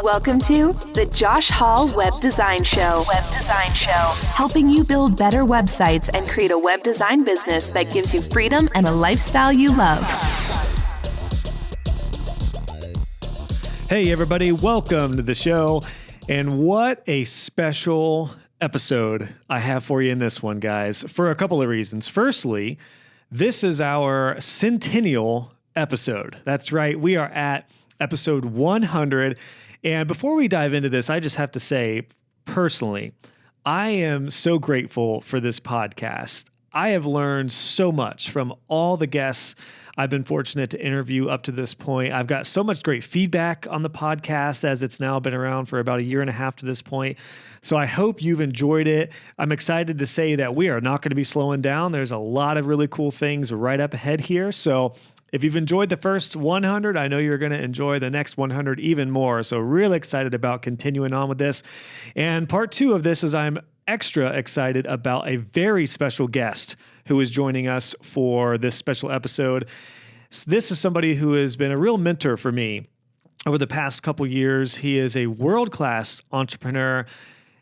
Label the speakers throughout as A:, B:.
A: Welcome to the Josh Hall Web Design Show. Helping you build better websites and create a web design business that gives you freedom and a lifestyle you love.
B: Hey everybody, welcome to the show. And what a special episode I have for you in this one, guys, for a couple of reasons. Firstly, this is our centennial episode. That's right. We are at episode 100. And before we dive into this, I just have to say, personally, I am so grateful for this podcast. I have learned so much from all the guests I've been fortunate to interview up to this point. I've got so much great feedback on the podcast as it's now been around for about a year and a half to this point. So I hope you've enjoyed it. I'm excited to say that we are not going to be slowing down. There's a lot of really cool things right up ahead here. So if you've enjoyed the first 100, I know you're going to enjoy the next 100 even more. So really excited about continuing on with this. And part two of this is I'm extra excited about a very special guest who is joining us for this special episode. So this is somebody who has been a real mentor for me over the past couple years. He is a world-class entrepreneur,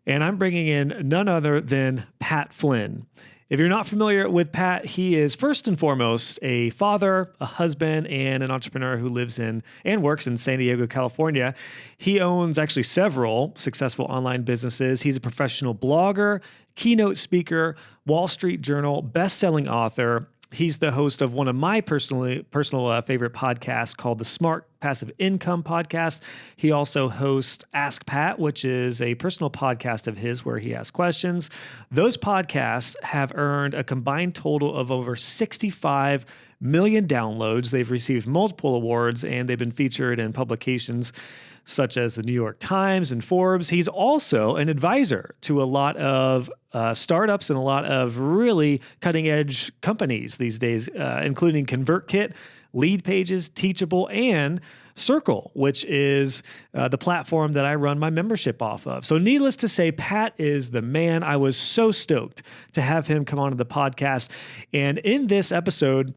B: and I'm bringing in none other than Pat Flynn. If you're not familiar with Pat, he is first and foremost a father, a husband, and an entrepreneur who lives in and works in San Diego, California. He owns actually several successful online businesses. He's a professional blogger, keynote speaker, Wall Street Journal best-selling author. He's the host of one of my personal favorite podcasts called the Smart Passive Income Podcast. He also hosts Ask Pat, which is a personal podcast of his where he asks questions. Those podcasts have earned a combined total of over 65 million downloads. They've received multiple awards, and they've been featured in publications such as the New York Times and Forbes. He's also an advisor to a lot of startups and a lot of really cutting-edge companies these days, including ConvertKit, Lead Pages, Teachable, and Circle, which is the platform that I run my membership off of. So needless to say, Pat is the man. I was so stoked to have him come onto the podcast. And in this episode,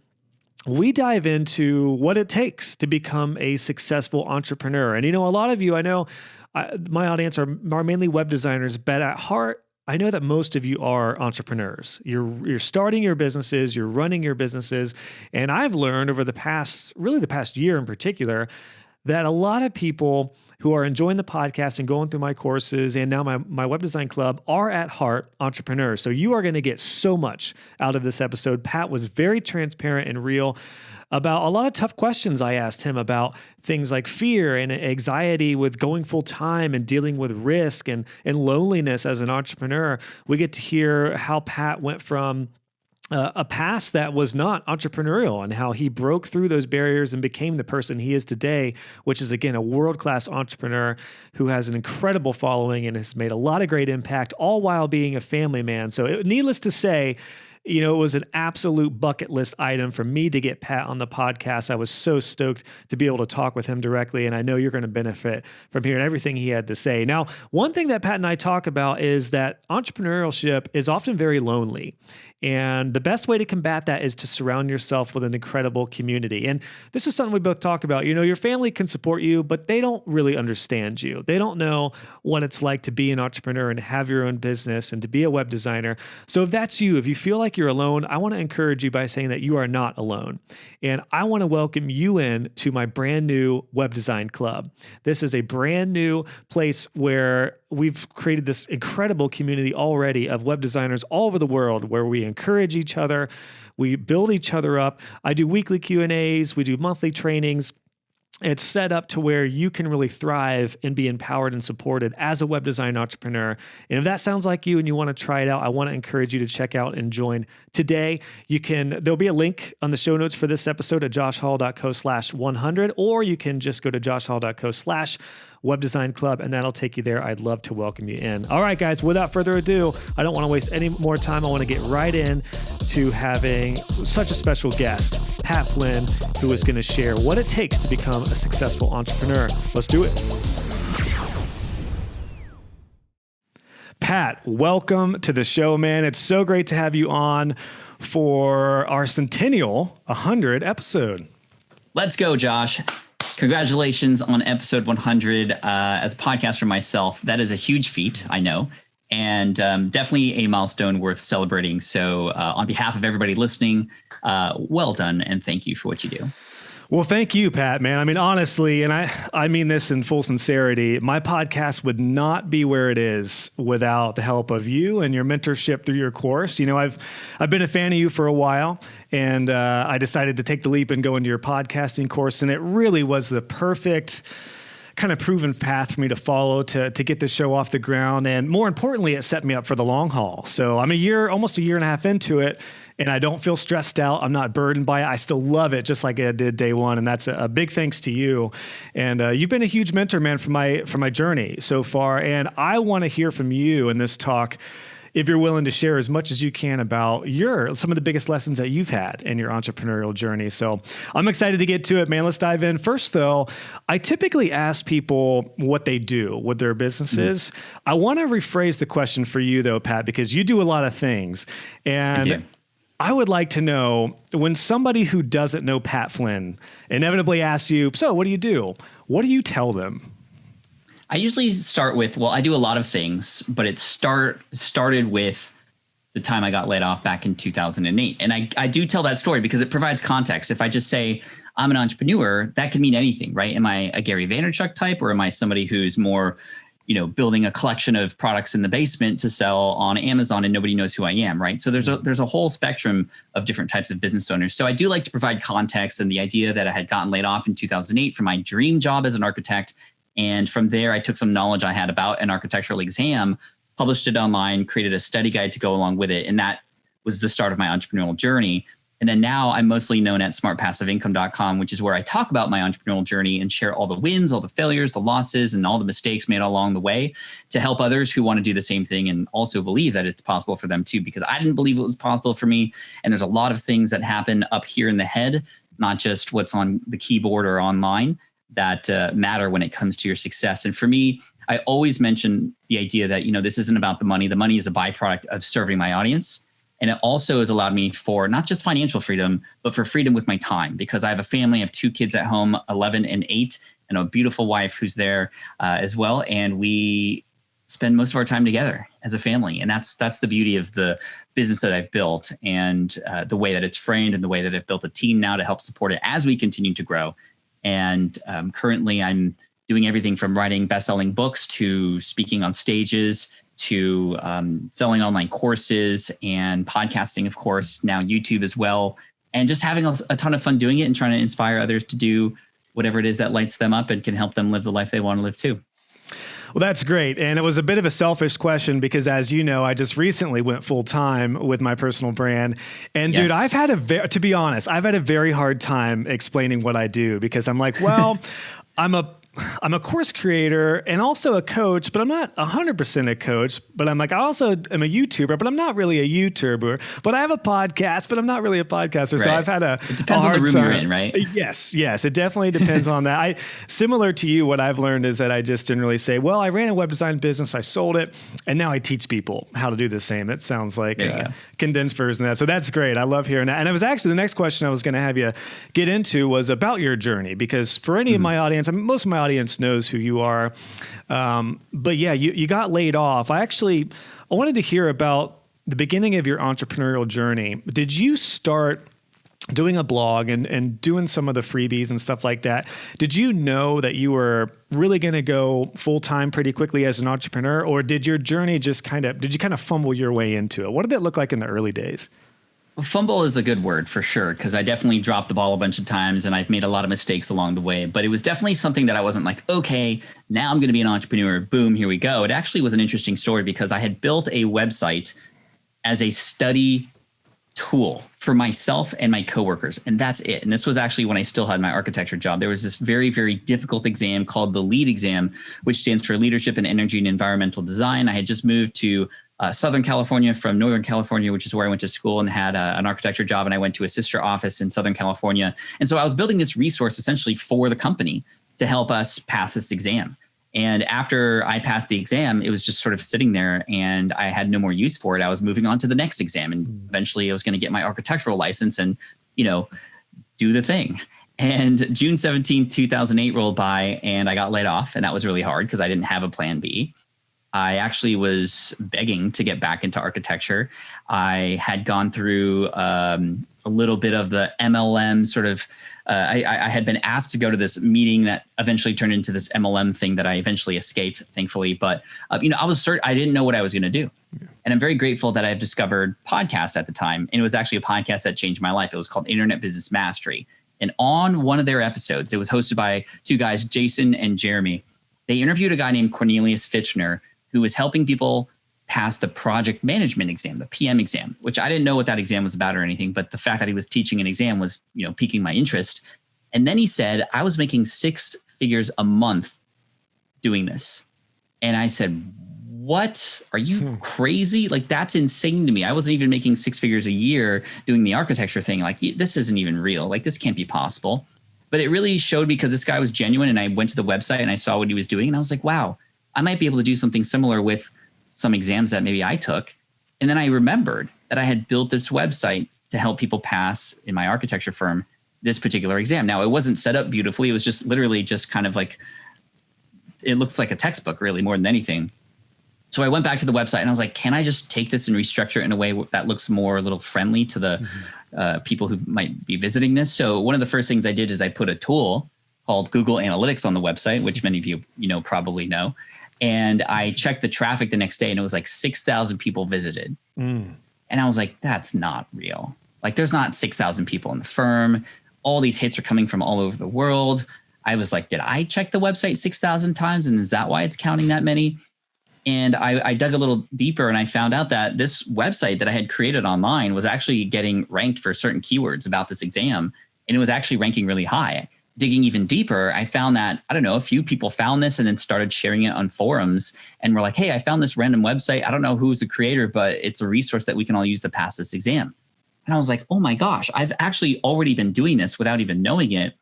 B: we dive into what it takes to become a successful entrepreneur. And, you know, a lot of you, I know my audience are mainly web designers, but at heart, I know that most of you are entrepreneurs. You're starting your businesses, you're running your businesses. And I've learned over the past year in particular, that a lot of people who are enjoying the podcast and going through my courses and now my web design club are at heart entrepreneurs. So you are going to get so much out of this episode. Pat was very transparent and real about a lot of tough questions I asked him about things like fear and anxiety with going full time and dealing with risk and loneliness as an entrepreneur. We get to hear how Pat went from a past that was not entrepreneurial and how he broke through those barriers and became the person he is today, which is, again, a world-class entrepreneur who has an incredible following and has made a lot of great impact, all while being a family man. So needless to say, you know, it was an absolute bucket list item for me to get Pat on the podcast. I was so stoked to be able to talk with him directly, and I know you're going to benefit from hearing everything he had to say. Now, one thing that Pat and I talk about is that entrepreneurship is often very lonely. And the best way to combat that is to surround yourself with an incredible community. And this is something we both talk about. You know, your family can support you, but they don't really understand you. They don't know what it's like to be an entrepreneur and have your own business and to be a web designer. So if that's you, if you feel like you're alone, I want to encourage you by saying that you are not alone. And I want to welcome you in to my brand new web design club. This is a brand new place where we've created this incredible community already of web designers all over the world where we encourage each other, we build each other up. I do weekly Q&As, we do monthly trainings. It's set up to where you can really thrive and be empowered and supported as a web design entrepreneur. And if that sounds like you and you want to try it out, I want to encourage you to check out and join today. There'll be a link on the show notes for this episode at joshhall.co/100, or you can just go to joshhall.co/Web Design Club, and that'll take you there. I'd love to welcome you in. All right, guys, without further ado, I don't want to waste any more time. I want to get right in to having such a special guest, Pat Flynn, who is going to share what it takes to become a successful entrepreneur. Let's do it. Pat, welcome to the show, man. It's so great to have you on for our centennial 100 episode.
C: Let's go, Josh. Congratulations on episode 100. As a podcaster myself, that is a huge feat, I know, and definitely a milestone worth celebrating. So on behalf of everybody listening, well done, and thank you for what you do.
B: Well, thank you, Pat, man. I mean, honestly, and I mean this in full sincerity, my podcast would not be where it is without the help of you and your mentorship through your course. You know, I've been a fan of you for a while, and I decided to take the leap and go into your podcasting course, and it really was the perfect kind of proven path for me to follow to get the show off the ground. And more importantly, it set me up for the long haul. So I'm almost a year and a half into it, and I don't feel stressed out. I'm not burdened by it. I still love it just like I did day one. And that's a big thanks to you. And you've been a huge mentor, man, for my journey so far. And I want to hear from you in this talk, if you're willing to share as much as you can about some of the biggest lessons that you've had in your entrepreneurial journey. So I'm excited to get to it, man. Let's dive in. First, though, I typically ask people what they do with their businesses. I want to rephrase the question for you, though, Pat, because you do a lot of things. And I would like to know, when somebody who doesn't know Pat Flynn inevitably asks you, so what do you do? What do you tell them?
C: I usually start with, I do a lot of things, but it started with the time I got laid off back in 2008. And I do tell that story because it provides context. If I just say I'm an entrepreneur, that could mean anything, right? Am I a Gary Vaynerchuk type, or am I somebody who's more, building a collection of products in the basement to sell on Amazon and nobody knows who I am, right? So there's a whole spectrum of different types of business owners. So I do like to provide context, and the idea that I had gotten laid off in 2008 from my dream job as an architect. And from there, I took some knowledge I had about an architectural exam, published it online, created a study guide to go along with it. And that was the start of my entrepreneurial journey. And then now I'm mostly known at smartpassiveincome.com, which is where I talk about my entrepreneurial journey and share all the wins, all the failures, the losses, and all the mistakes made along the way to help others who want to do the same thing and also believe that it's possible for them too, because I didn't believe it was possible for me. And there's a lot of things that happen up here in the head, not just what's on the keyboard or online, that matter when it comes to your success. And for me, I always mention the idea that, this isn't about the money. The money is a byproduct of serving my audience. And it also has allowed me for not just financial freedom, but for freedom with my time, because I have a family. I have 2 kids at home, 11 and 8, and a beautiful wife who's there as well. And we spend most of our time together as a family. And that's the beauty of the business that I've built, and the way that it's framed, and the way that I've built a team now to help support it as we continue to grow. And currently I'm doing everything from writing best-selling books to speaking on stages to selling online courses and podcasting, of course, now YouTube as well. And just having a ton of fun doing it and trying to inspire others to do whatever it is that lights them up and can help them live the life they want to live too.
B: Well, that's great. And it was a bit of a selfish question because, as you know, I just recently went full time with my personal brand. And dude, I've had to be honest, I've had a very hard time explaining what I do, because I'm like, well, I'm a course creator and also a coach, but I'm not 100% a coach. But I'm like, I also am a YouTuber, but I'm not really a YouTuber. But I have a podcast, but I'm not really a podcaster. Right. So I've had it depends
C: on the room you're in, right?
B: Yes, it definitely depends on that. Similar to you, what I've learned is that I just generally say, well, I ran a web design business, I sold it, and now I teach people how to do the same. It sounds like a condensed version of that. So that's great. I love hearing that. And it was actually the next question I was going to have you get into was about your journey, because for any of my audience, most of my audience knows who you are. But yeah, you got laid off. I wanted to hear about the beginning of your entrepreneurial journey. Did you start doing a blog and doing some of the freebies and stuff like that? Did you know that you were really going to go full time pretty quickly as an entrepreneur, or did your journey did you kind of fumble your way into it? What did that look like in the early days?
C: Well, fumble is a good word for sure, because I definitely dropped the ball a bunch of times and I've made a lot of mistakes along the way. But it was definitely something that I wasn't like, okay, now I'm going to be an entrepreneur. Boom, here we go. It actually was an interesting story because I had built a website as a study tool for myself and my coworkers, and that's it. And this was actually when I still had my architecture job. There was this very, very difficult exam called the LEED exam, which stands for Leadership in Energy and Environmental Design. I had just moved to Southern California from Northern California, which is where I went to school and had an architecture job. And I went to a sister office in Southern California. And so I was building this resource essentially for the company to help us pass this exam. And after I passed the exam, it was just sort of sitting there and I had no more use for it. I was moving on to the next exam, and eventually I was going to get my architectural license and, do the thing. And June 17th, 2008 rolled by and I got laid off. And that was really hard because I didn't have a plan B. I actually was begging to get back into architecture. I had gone through a little bit of the MLM sort of, I had been asked to go to this meeting that eventually turned into this MLM thing that I eventually escaped, thankfully. But, I didn't know what I was going to do. Yeah. And I'm very grateful that I've discovered podcasts at the time. And it was actually a podcast that changed my life. It was called Internet Business Mastery. And on one of their episodes, it was hosted by two guys, Jason and Jeremy. They interviewed a guy named Cornelius Fitchner, who was helping people pass the project management exam, the PM exam, which I didn't know what that exam was about or anything, but the fact that he was teaching an exam was, piquing my interest. And then he said, I was making 6 figures a month doing this. And I said, what? Are you crazy? Like, that's insane to me. I wasn't even making 6 figures a year doing the architecture thing. Like, this isn't even real. Like, this can't be possible. But it really showed me because this guy was genuine, and I went to the website and I saw what he was doing. And I was like, wow, I might be able to do something similar with some exams that maybe I took. And then I remembered that I had built this website to help people pass in my architecture firm this particular exam. Now, it wasn't set up beautifully. It was just literally just kind of like, it looks like a textbook really more than anything. So I went back to the website and I was like, can I just take this and restructure it in a way that looks more a little friendly to the people who might be visiting this? So one of the first things I did is I put a tool called Google Analytics on the website, which many of you, probably know. And I checked the traffic the next day and it was like 6,000 people visited. And I was like, that's not real. Like, there's not 6,000 people in the firm. All these hits are coming from all over the world. I was like, did I check the website 6,000 times? And is that why it's counting that many? And I dug a little deeper and I found out that this website that I had created online was actually getting ranked for certain keywords about this exam. And it was actually ranking really high. Digging even deeper, I found that, a few people found this and then started sharing it on forums and were like, hey, I found this random website. I don't know who's the creator, but it's a resource that we can all use to pass this exam. And I was like, oh my gosh, I've actually already been doing this without even knowing it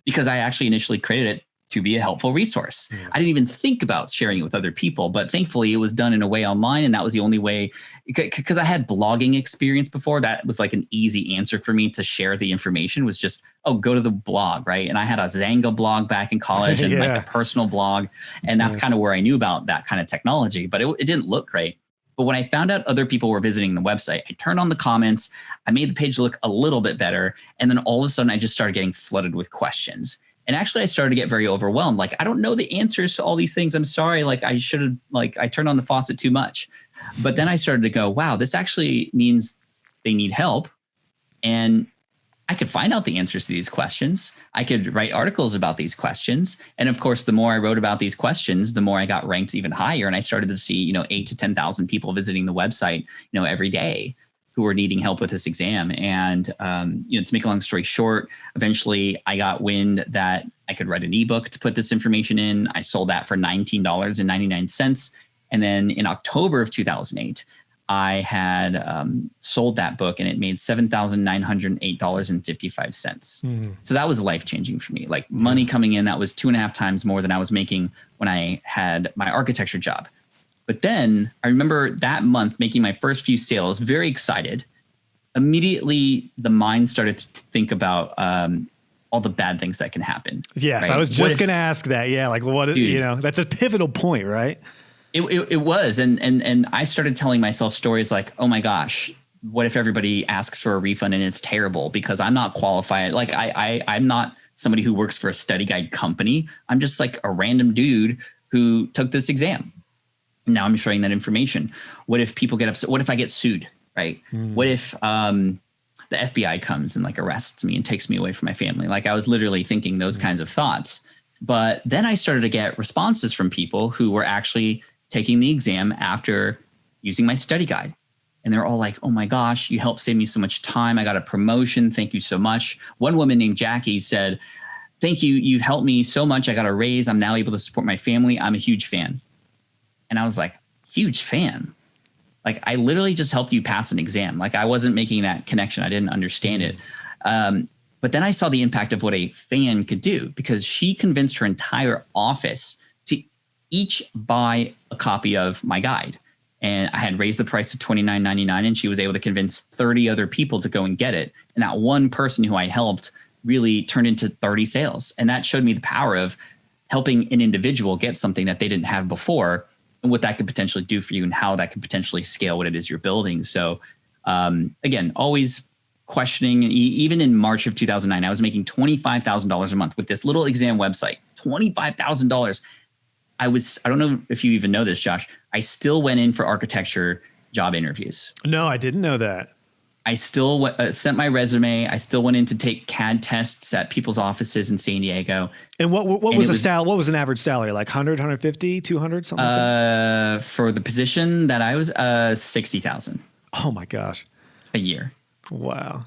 C: because I actually initially created it to be a helpful resource. Yeah. I didn't even think about sharing it with other people, but thankfully it was done in a way online. And that was the only way, because I had blogging experience before. That was like an easy answer for me to share the information was just, go to the blog, right? And I had a Zanga blog back in college and like a personal blog. And that's kind of where I knew about that kind of technology, but it didn't look great. But when I found out other people were visiting the website, I turned on the comments, I made the page look a little bit better. And then all of a sudden I just started getting flooded with questions. And actually I started to get very overwhelmed. Like, I don't know the answers to all these things. I'm sorry. Like, I should have, I turned on the faucet too much. But then I started to go, wow, this actually means they need help. And I could find out the answers to these questions. I could write articles about these questions. And of course, the more I wrote about these questions, the more I got ranked even higher. And I started to see, 8,000 to 10,000 people visiting the website, every day, who were needing help with this exam. And, to make a long story short, eventually I got wind that I could write an ebook to put this information in. I sold that for $19.99. And then in October of 2008, I had sold that book and it made $7,908.55. So that was life-changing for me. Like, money coming in, that was 2.5 times more than I was making when I had my architecture job. But then I remember that month making my first few sales, very excited. Immediately, the mind started to think about all the bad things that can happen.
B: Yes, right? I was just going to ask that. Yeah, like what, dude, that's a pivotal point, right?
C: It was. And I started telling myself stories like, oh my gosh, what if everybody asks for a refund and it's terrible because I'm not qualified? Like I'm not somebody who works for a study guide company. I'm just like a random dude who took this exam. Now I'm sharing that information. What if people get upset? What if I get sued, right? What if the FBI comes and like arrests me and takes me away from my family? Like, I was literally thinking those kinds of thoughts. But then I started to get responses from people who were actually taking the exam after using my study guide. And they're all like, oh my gosh, you helped save me so much time. I got a promotion. Thank you so much. One woman named Jackie said, thank you. You've helped me so much. I got a raise. I'm now able to support my family. I'm a huge fan. And I was like, huge fan? Like, I literally just helped you pass an exam. Like, I wasn't making that connection. I didn't understand it. But then I saw the impact of what a fan could do, because she convinced her entire office to each buy a copy of my guide. And I had raised the price to $29.99, and she was able to convince 30 other people to go and get it. And that one person who I helped really turned into 30 sales. And that showed me the power of helping an individual get something that they didn't have before, and what that could potentially do for you and how that could potentially scale what it is you're building. So again, always questioning. Even in March of 2009, I was making $25,000 a month with this little exam website. $25,000. I don't know if you even know this, Josh. I still went in for architecture job interviews.
B: No, I didn't know that.
C: I still sent my resume. I still went in to take CAD tests at people's offices in San Diego.
B: And what was what was an average salary? Like 100, 150, 200, something like that?
C: For the position that I was, 60,000.
B: Oh my gosh.
C: A year.
B: Wow.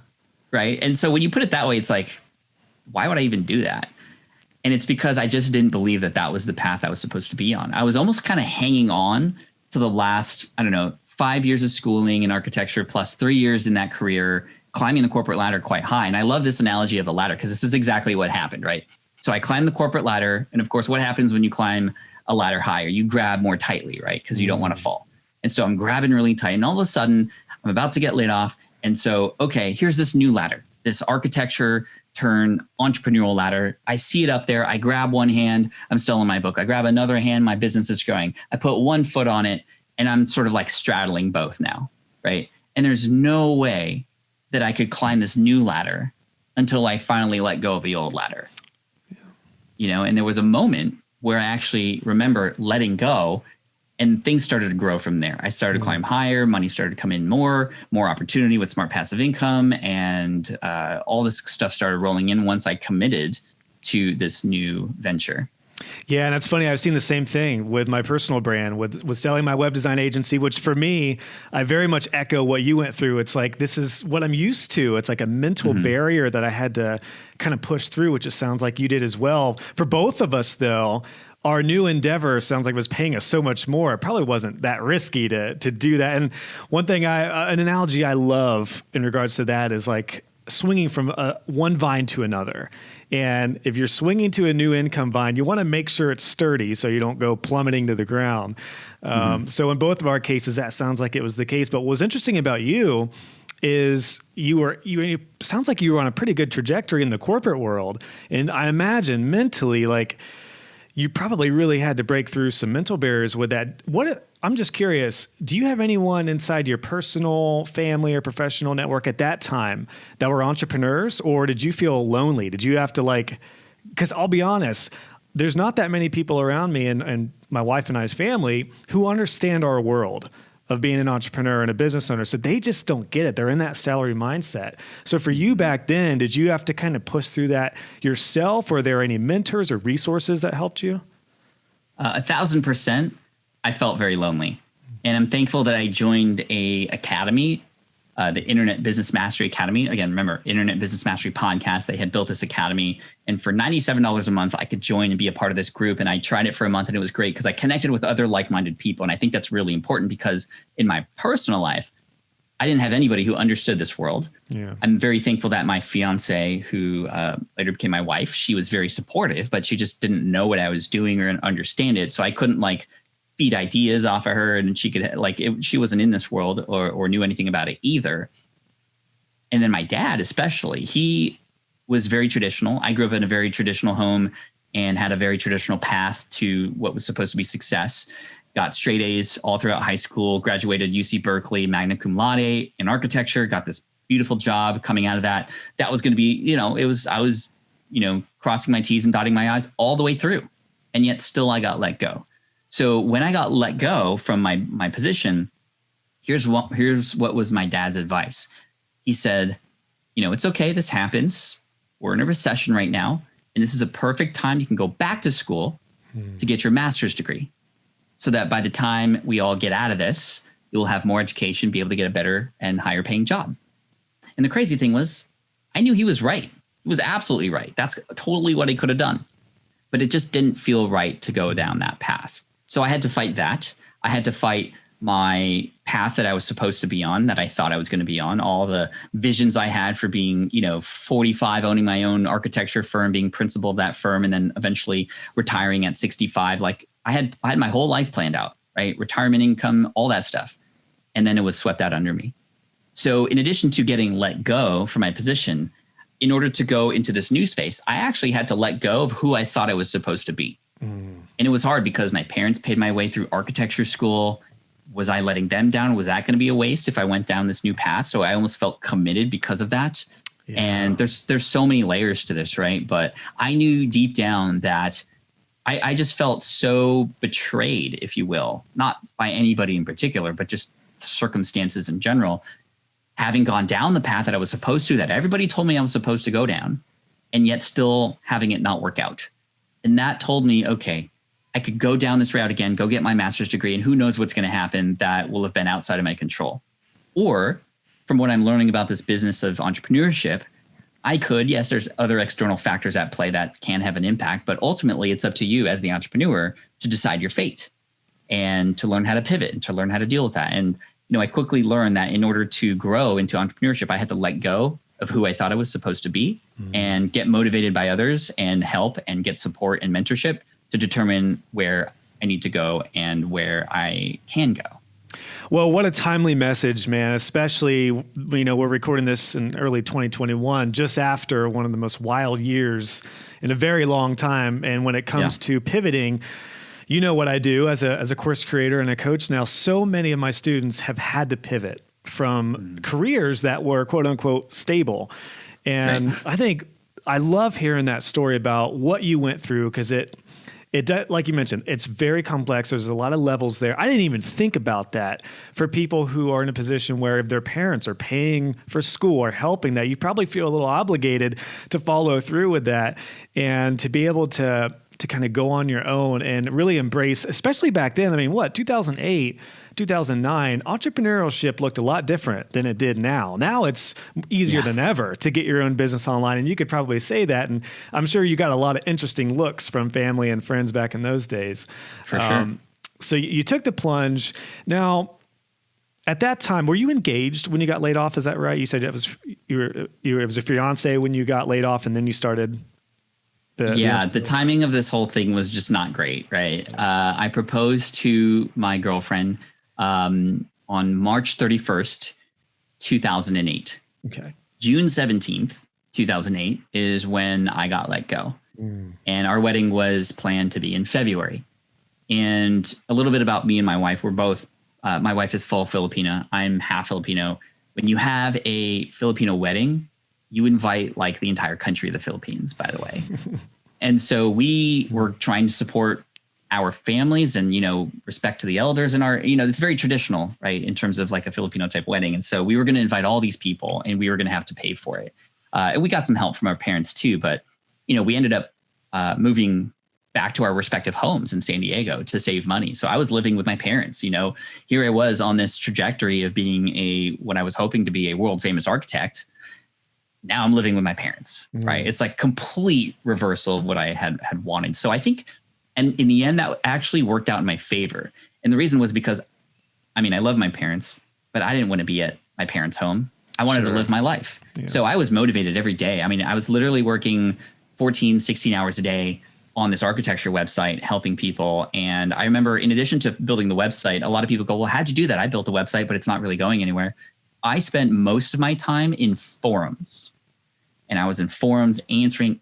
C: Right. And so when you put it that way, it's like, why would I even do that? And it's because I just didn't believe that that was the path I was supposed to be on. I was almost kind of hanging on to the last, 5 years of schooling in architecture plus 3 years in that career, climbing the corporate ladder quite high. And I love this analogy of a ladder because this is exactly what happened, right? So I climbed the corporate ladder. And of course, what happens when you climb a ladder higher? You grab more tightly, right? Because you don't want to fall. And so I'm grabbing really tight. And all of a sudden, I'm about to get laid off. And so, okay, here's this new ladder, this architecture turn entrepreneurial ladder. I see it up there. I grab one hand, I'm selling my book. I grab another hand, my business is growing. I put one foot on it and I'm sort of like straddling both now, right? And there's no way that I could climb this new ladder until I finally let go of the old ladder. Yeah. And there was a moment where I actually remember letting go. And things started to grow from there. I started to climb higher. Money started to come in more opportunity with smart passive income. And all this stuff started rolling in once I committed to this new venture.
B: Yeah, and that's funny. I've seen the same thing with my personal brand, with selling my web design agency, which for me, I very much echo what you went through. It's like, this is what I'm used to. It's like a mental barrier that I had to kind of push through, which it sounds like you did as well. For both of us, though, our new endeavor sounds like it was paying us so much more. It probably wasn't that risky to do that. And one thing an analogy I love in regards to that is like swinging from one vine to another. And if you're swinging to a new income vine, you want to make sure it's sturdy so you don't go plummeting to the ground. So in both of our cases, that sounds like it was the case. But what's interesting about you is you sounds like you were on a pretty good trajectory in the corporate world. And I imagine mentally, like, you probably really had to break through some mental barriers with that. I'm just curious, do you have anyone inside your personal, family, or professional network at that time that were entrepreneurs, or did you feel lonely? Did you have to because I'll be honest, there's not that many people around me and my wife and I's family who understand our world of being an entrepreneur and a business owner. So they just don't get it. They're in that salary mindset. So for you back then, did you have to kind of push through that yourself? Were there any mentors or resources that helped you?
C: 1,000%. I felt very lonely. And I'm thankful that I joined a academy, the Internet Business Mastery Academy. Again, remember, Internet Business Mastery podcast. They had built this academy. And for $97 a month, I could join and be a part of this group. And I tried it for a month and it was great because I connected with other like-minded people. And I think that's really important because in my personal life, I didn't have anybody who understood this world. Yeah. I'm very thankful that my fiance, who later became my wife, she was very supportive, but she just didn't know what I was doing or understand it. So I couldn't feed ideas off of her, and she could she wasn't in this world or knew anything about it either. And then my dad, especially, he was very traditional. I grew up in a very traditional home and had a very traditional path to what was supposed to be success. Got straight A's all throughout high school, graduated UC Berkeley, magna cum laude in architecture, got this beautiful job coming out of that. That was going to be, I was crossing my T's and dotting my I's all the way through. And yet still I got let go. So when I got let go from my position, here's what was my dad's advice. He said, it's okay. This happens. We're in a recession right now. And this is a perfect time. You can go back to school to get your master's degree so that by the time we all get out of this, you'll have more education, be able to get a better and higher paying job. And the crazy thing was, I knew he was right. He was absolutely right. That's totally what he could have done. But it just didn't feel right to go down that path. So I had to fight that. I had to fight my path that I was supposed to be on, that I thought I was going to be on, all the visions I had for being, 45, owning my own architecture firm, being principal of that firm, and then eventually retiring at 65. I had my whole life planned out, right? Retirement income, all that stuff. And then it was swept out under me. So in addition to getting let go from my position, in order to go into this new space, I actually had to let go of who I thought I was supposed to be. And it was hard because my parents paid my way through architecture school. Was I letting them down? Was that going to be a waste if I went down this new path? So I almost felt committed because of that. Yeah. And there's so many layers to this, right? But I knew deep down that I just felt so betrayed, if you will, not by anybody in particular, but just circumstances in general, having gone down the path that I was supposed to, that everybody told me I was supposed to go down, and yet still having it not work out. And that told me, okay, I could go down this route again, go get my master's degree, and who knows what's going to happen that will have been outside of my control. Or from what I'm learning about this business of entrepreneurship, I could, yes, there's other external factors at play that can have an impact, but ultimately it's up to you as the entrepreneur to decide your fate and to learn how to pivot and to learn how to deal with that. And, I quickly learned that in order to grow into entrepreneurship, I had to let go of who I thought I was supposed to be and get motivated by others and help and get support and mentorship to determine where I need to go and where I can go.
B: Well, what a timely message, man, especially, we're recording this in early 2021, just after one of the most wild years in a very long time. And when it comes to pivoting, you know what I do as a course creator and a coach now, so many of my students have had to pivot from careers that were quote unquote stable. And right. I love hearing that story about what you went through, because it like you mentioned, it's very complex. There's a lot of levels there. I didn't even think about that for people who are in a position where if their parents are paying for school or helping that, you probably feel a little obligated to follow through with that and to be able to kind of go on your own and really embrace, especially back then. 2008, 2009, entrepreneurship looked a lot different than it did now. Now it's easier than ever to get your own business online. And you could probably say that. And I'm sure you got a lot of interesting looks from family and friends back in those days.
C: For sure.
B: So you took the plunge. Now, at that time, were you engaged when you got laid off? Is that right? You said it was a fiance when you got laid off, and then you started. The timing of this whole thing was just not great, right? I proposed to my girlfriend on March 31st, 2008. Okay.
C: June 17th, 2008 is when I got let go. And our wedding was planned to be in February. And a little bit about me and my wife. We're both, my wife is full Filipina. I'm half Filipino. When you have a Filipino wedding, you invite like the entire country of the Philippines, by the way. And so we were trying to support our families and, respect to the elders, and it's very traditional, right? In terms of like a Filipino type wedding. And so we were going to invite all these people and we were going to have to pay for it. And we got some help from our parents too, but, we ended up moving back to our respective homes in San Diego to save money. So I was living with my parents, here I was on this trajectory of being what I was hoping to be a world famous architect. Now I'm living with my parents, right? It's like complete reversal of what I had wanted. So I think, and in the end, that actually worked out in my favor. And the reason was because, I love my parents, but I didn't want to be at my parents' home. I wanted to live my life. Yeah. So I was motivated every day. I was literally working 14, 16 hours a day on this architecture website, helping people. And I remember, in addition to building the website, a lot of people go, well, how'd you do that? I built a website, but it's not really going anywhere. I spent most of my time in forums. And I was in forums answering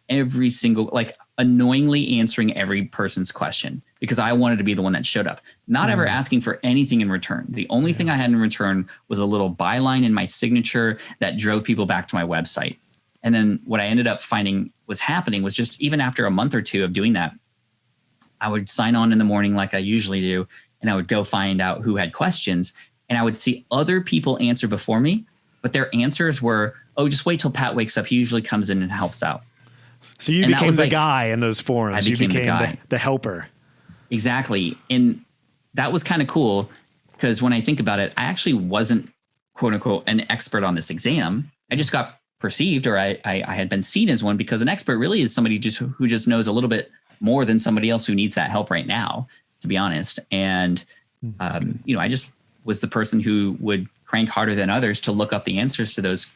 C: annoyingly answering every person's question, because I wanted to be the one that showed up, not ever asking for anything in return. The only thing I had in return was a little byline in my signature that drove people back to my website. And then what I ended up finding was happening was, just even after a month or two of doing that, I would sign on in the morning like I usually do, and I would go find out who had questions, and I would see other people answer before me, but their answers were, oh, just wait till Pat wakes up. He usually comes in and helps out.
B: So you became the guy in those forums.
C: You became
B: the helper.
C: Exactly. And that was kind of cool, because when I think about it, I actually wasn't, quote unquote, an expert on this exam. I just got perceived, or I had been seen as one, because an expert really is somebody who just knows a little bit more than somebody else who needs that help right now, to be honest. And, I just was the person who would crank harder than others to look up the answers to those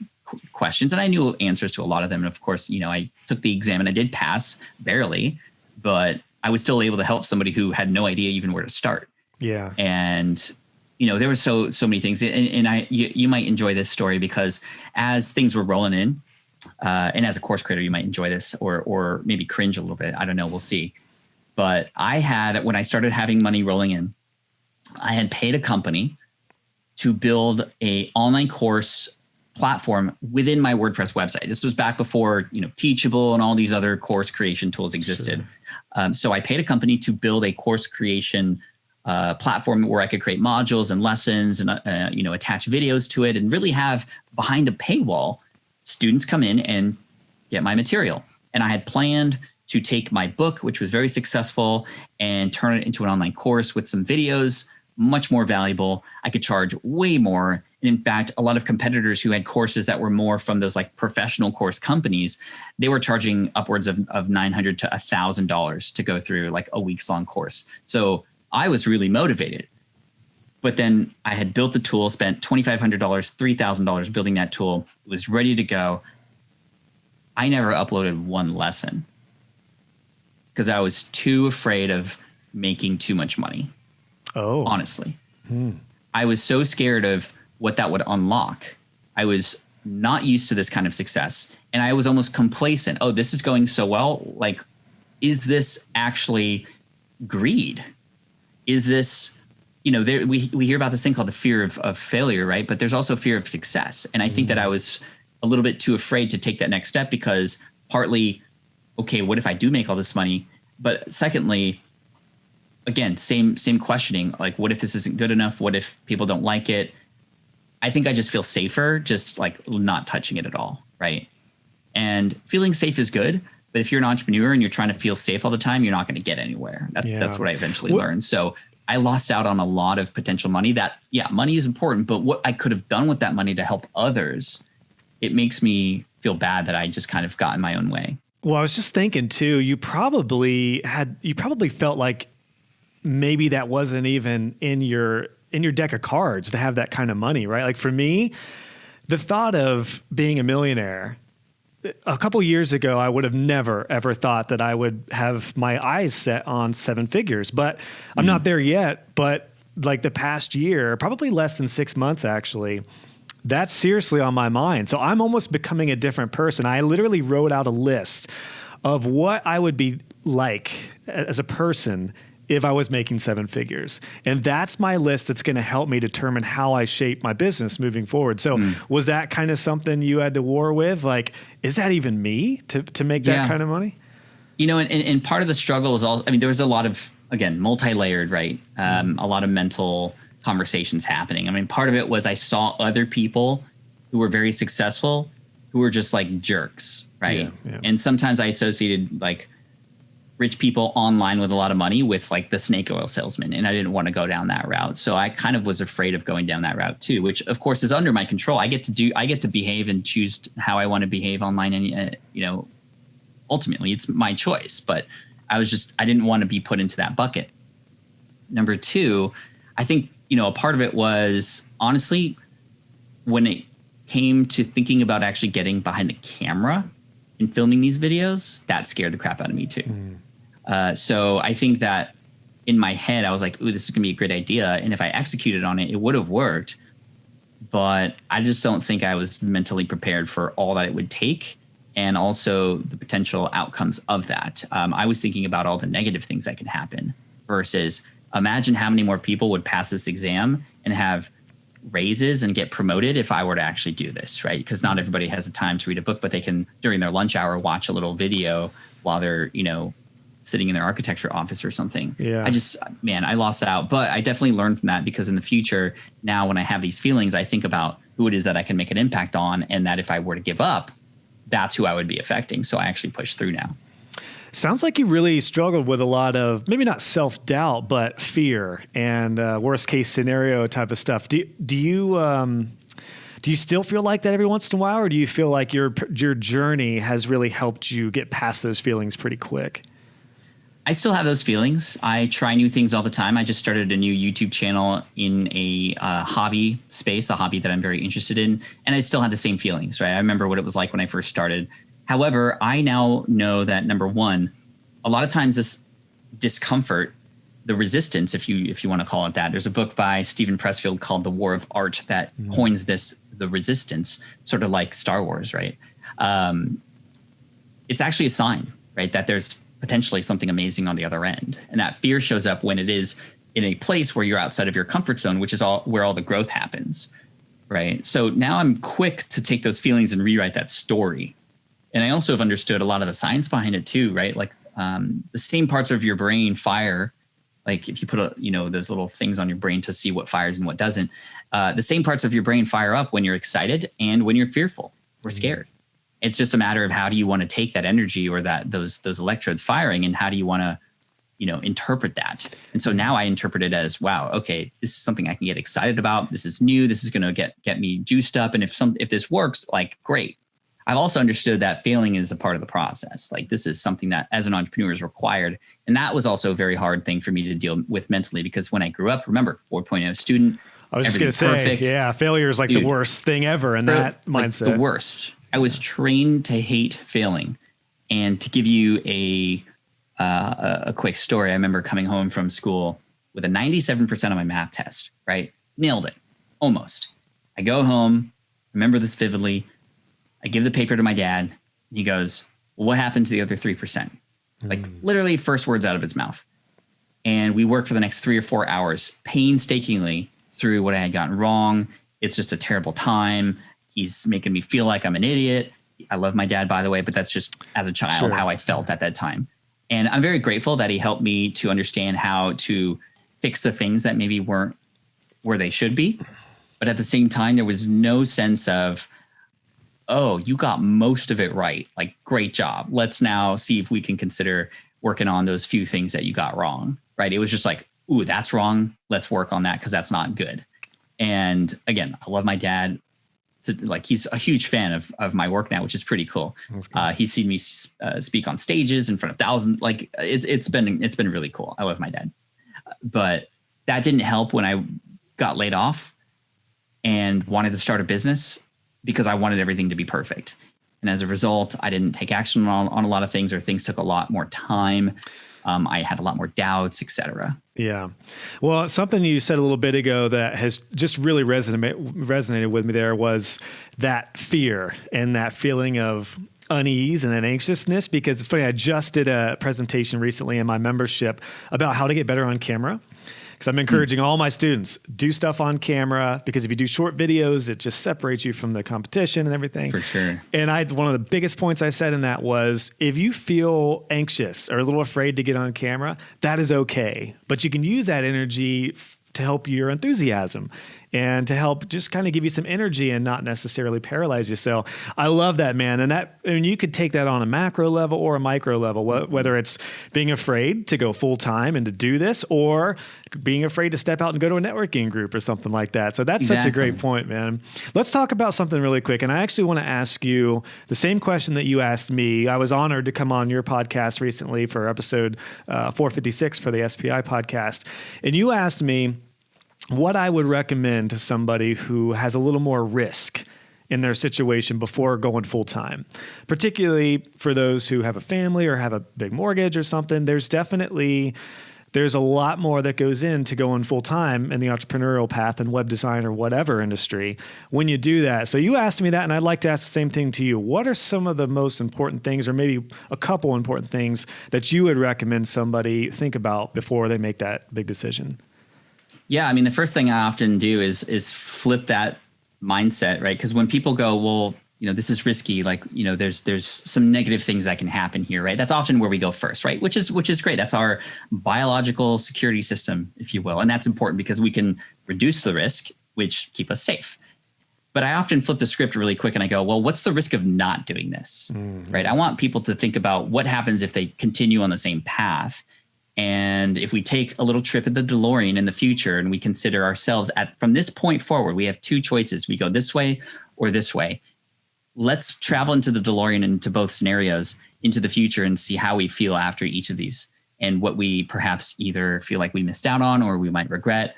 C: questions. And I knew answers to a lot of them. And of course, I took the exam and I did pass, barely, but I was still able to help somebody who had no idea even where to start.
B: Yeah.
C: And, there were so many things. And you might enjoy this story, because as things were rolling in, And as a course creator, you might enjoy this or maybe cringe a little bit. I don't know. We'll see. But when I started having money rolling in, I had paid a company to build a online course platform within my WordPress website. This was back before, Teachable and all these other course creation tools existed. Sure. So I paid a company to build a course creation platform where I could create modules and lessons and, attach videos to it and really have behind a paywall students come in and get my material. And I had planned to take my book, which was very successful, and turn it into an online course with some videos, much more valuable. I could charge way more. And in fact, a lot of competitors who had courses that were more from those like professional course companies, they were charging upwards of $900 to $1,000 to go through like a week's long course. So I was really motivated. But then I had built the tool, spent $2,500, $3,000 building that tool. It was ready to go. I never uploaded one lesson because I was too afraid of making too much money. Oh, honestly, I was so scared of what that would unlock. I was not used to this kind of success, and I was almost complacent. Oh, this is going so well. Like, is this actually greed? Is this, we hear about this thing called the fear of failure, right? But there's also fear of success. And I think that I was a little bit too afraid to take that next step because partly, okay, what if I do make all this money? But secondly, again, same questioning, like, what if this isn't good enough? What if people don't like it? I think I just feel safer just like not touching it at all, right? And feeling safe is good, but if you're an entrepreneur and you're trying to feel safe all the time, you're not going to get anywhere. That's what I eventually learned. So I lost out on a lot of potential money money is important, but what I could have done with that money to help others, it makes me feel bad that I just kind of got in my own way.
B: Well, I was just thinking too, you probably felt like maybe that wasn't even in your deck of cards to have that kind of money, right? Like for me, the thought of being a millionaire a couple years ago, I would have never, ever thought that I would have my eyes set on seven figures, but I'm not there yet. But like the past year, probably less than 6 months, actually, that's seriously on my mind. So I'm almost becoming a different person. I literally wrote out a list of what I would be like as a person if I was making seven figures. And that's my list that's going to help me determine how I shape my business moving forward. So was that kind of something you had to war with? Like, is that even me to make that kind of money?
C: And part of the struggle is there was a lot of, again, multi-layered, right? A lot of mental conversations happening. Part of it was I saw other people who were very successful who were just like jerks, right? Yeah. And sometimes I associated like rich people online with a lot of money with like the snake oil salesman. And I didn't want to go down that route. So I kind of was afraid of going down that route too, which of course is under my control. I get to behave and choose how I want to behave online. And, ultimately it's my choice, but I didn't want to be put into that bucket. Number two, I think, a part of it was honestly, when it came to thinking about actually getting behind the camera and filming these videos, that scared the crap out of me too. So I think that in my head, I was like, ooh, this is gonna be a great idea. And if I executed on it, it would have worked. But I just don't think I was mentally prepared for all that it would take and also the potential outcomes of that. I was thinking about all the negative things that could happen versus imagine how many more people would pass this exam and have raises and get promoted if I were to actually do this, right? Because not everybody has the time to read a book, but they can, during their lunch hour, watch a little video while they're, sitting in their architecture office or something. Yeah. I lost out, but I definitely learned from that because in the future, now when I have these feelings, I think about who it is that I can make an impact on and that if I were to give up, that's who I would be affecting. So I actually push through now.
B: Sounds like you really struggled with a lot of maybe not self-doubt, but fear and worst case scenario type of stuff. Do you still feel like that every once in a while, or do you feel like your journey has really helped you get past those feelings pretty quick?
C: I still have those feelings. I try new things all the time. I just started a new YouTube channel in a hobby space, a hobby that I'm very interested in. And I still had the same feelings, right? I remember what it was like when I first started. However, I now know that number one, a lot of times this discomfort the resistance, if you want to call it that. There's a book by Stephen Pressfield called The War of Art that coins the resistance, sort of like Star Wars, right? It's actually a sign, right, that there's potentially something amazing on the other end. And that fear shows up when it is in a place where you're outside of your comfort zone, which is where all the growth happens, right? So now I'm quick to take those feelings and rewrite that story. And I also have understood a lot of the science behind it too, right? Like the same parts of your brain fire. Like if you put those little things on your brain to see what fires and what doesn't, the same parts of your brain fire up when you're excited and when you're fearful or scared. It's just a matter of how do you want to take that energy or those electrodes firing, and how do you want to, interpret that. And so now I interpret it as, wow, okay, this is something I can get excited about. This is new. This is going to get me juiced up. And if this works, like, great. I've also understood that failing is a part of the process. Like, this is something that as an entrepreneur is required. And that was also a very hard thing for me to deal with mentally, because when I grew up, remember, 4.0 student.
B: I was just going to say, perfect. Yeah, failure is like the worst thing ever in that mindset. Like the worst.
C: I was trained to hate failing. And to give you a quick story, I remember coming home from school with a 97% on my math test, right? Nailed it. Almost. I go home, remember this vividly. I give the paper to my dad. And he goes, well, what happened to the other 3%? Like literally first words out of his mouth. And we worked for the next 3 or 4 hours painstakingly through what I had gotten wrong. It's just a terrible time. He's making me feel like I'm an idiot. I love my dad, by the way, but that's just as a child how I felt at that time. And I'm very grateful that he helped me to understand how to fix the things that maybe weren't where they should be. But at the same time, there was no sense of, oh, you got most of it right. Like, great job. Let's now see if we can consider working on those few things that you got wrong, right? It was just like, ooh, that's wrong. Let's work on that because that's not good. And again, I love my dad. He's a huge fan of my work now, which is pretty cool. He's seen me speak on stages in front of thousands. Like, it's been really cool. I love my dad. But that didn't help when I got laid off and wanted to start a business, because I wanted everything to be perfect. And as a result, I didn't take action on a lot of things, or things took a lot more time. I had a lot more doubts, et cetera.
B: Yeah. Well, something you said a little bit ago that has just really resonated with me there was that fear and that feeling of unease and that anxiousness, because it's funny, I just did a presentation recently in my membership about how to get better on camera. Because I'm encouraging all my students, do stuff on camera, because if you do short videos, it just separates you from the competition and everything.
C: For sure.
B: And one of the biggest points I said in that was, if you feel anxious or a little afraid to get on camera, that is okay. But you can use that energy to help your enthusiasm and to help just kind of give you some energy and not necessarily paralyze you. So I love that, man. And you could take that on a macro level or a micro level, whether it's being afraid to go full time and to do this, or being afraid to step out and go to a networking group or something like that. So that's such a great point, man. Let's talk about something really quick. And I actually want to ask you the same question that you asked me. I was honored to come on your podcast recently for episode 456 for the SPI podcast. And you asked me what I would recommend to somebody who has a little more risk in their situation before going full time, particularly for those who have a family or have a big mortgage or something. There's a lot more that goes into going full time in the entrepreneurial path and web design or whatever industry when you do that. So you asked me that, and I'd like to ask the same thing to you. What are some of the most important things, or maybe a couple important things, that you would recommend somebody think about before they make that big decision?
C: Yeah, I mean, the first thing I often do is flip that mindset, right? Because when people go, well, this is risky, like, there's some negative things that can happen here, right? That's often where we go first, right? Which is great. That's our biological security system, if you will. And that's important because we can reduce the risk, which keep us safe. But I often flip the script really quick and I go, well, what's the risk of not doing this, right? I want people to think about what happens if they continue on the same path. And if we take a little trip in the DeLorean in the future and we consider ourselves from this point forward, we have two choices. We go this way or this way. Let's travel into the DeLorean, into both scenarios, into the future, and see how we feel after each of these, and what we perhaps either feel like we missed out on or we might regret.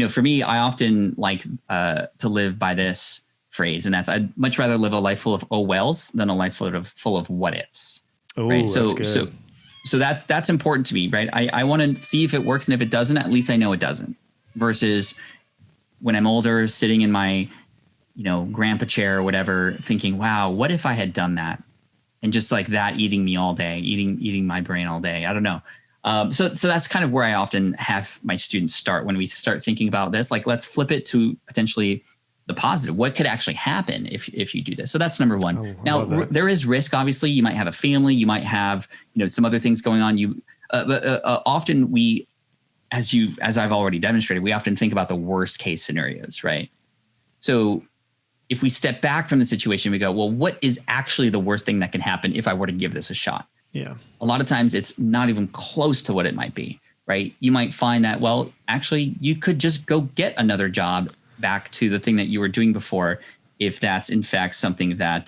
C: For me, I often like to live by this phrase, and that's, I'd much rather live a life full of oh wells than a life full of what ifs.
B: Oh,
C: right?
B: that's good.
C: So that's important to me, right? I want to see if it works, and if it doesn't, at least I know it doesn't. Versus when I'm older, sitting in my, grandpa chair or whatever, thinking, wow, what if I had done that? And just like that eating me all day, eating my brain all day. I don't know. So that's kind of where I often have my students start when we start thinking about this. Like, let's flip it to potentially the positive. What could actually happen if you do this? So that's number one. Now, there is risk. Obviously, you might have a family. You might have some other things going on. But often we, as I've already demonstrated, we often think about the worst case scenarios, right? So if we step back from the situation, we go, well, what is actually the worst thing that can happen if I were to give this a shot?
B: Yeah.
C: A lot of times it's not even close to what it might be, right? You might find that, well, actually you could just go get another job back to the thing that you were doing before, if that's in fact something that,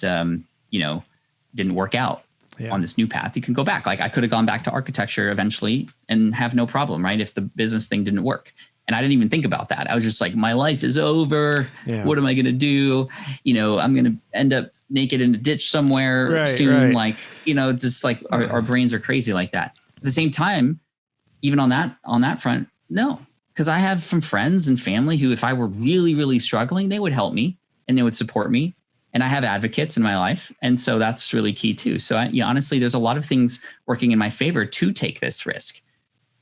C: didn't work out on this new path. You can go back. Like, I could have gone back to architecture eventually and have no problem, right? If the business thing didn't work. And I didn't even think about that. I was just like, my life is over. Yeah. What am I going to do? I'm going to end up naked in a ditch somewhere soon. Right. Like, just like our brains are crazy like that. At the same time, even on that front, no, because I have some friends and family who, if I were really, really struggling, they would help me and they would support me. And I have advocates in my life. And so that's really key too. So honestly, there's a lot of things working in my favor to take this risk.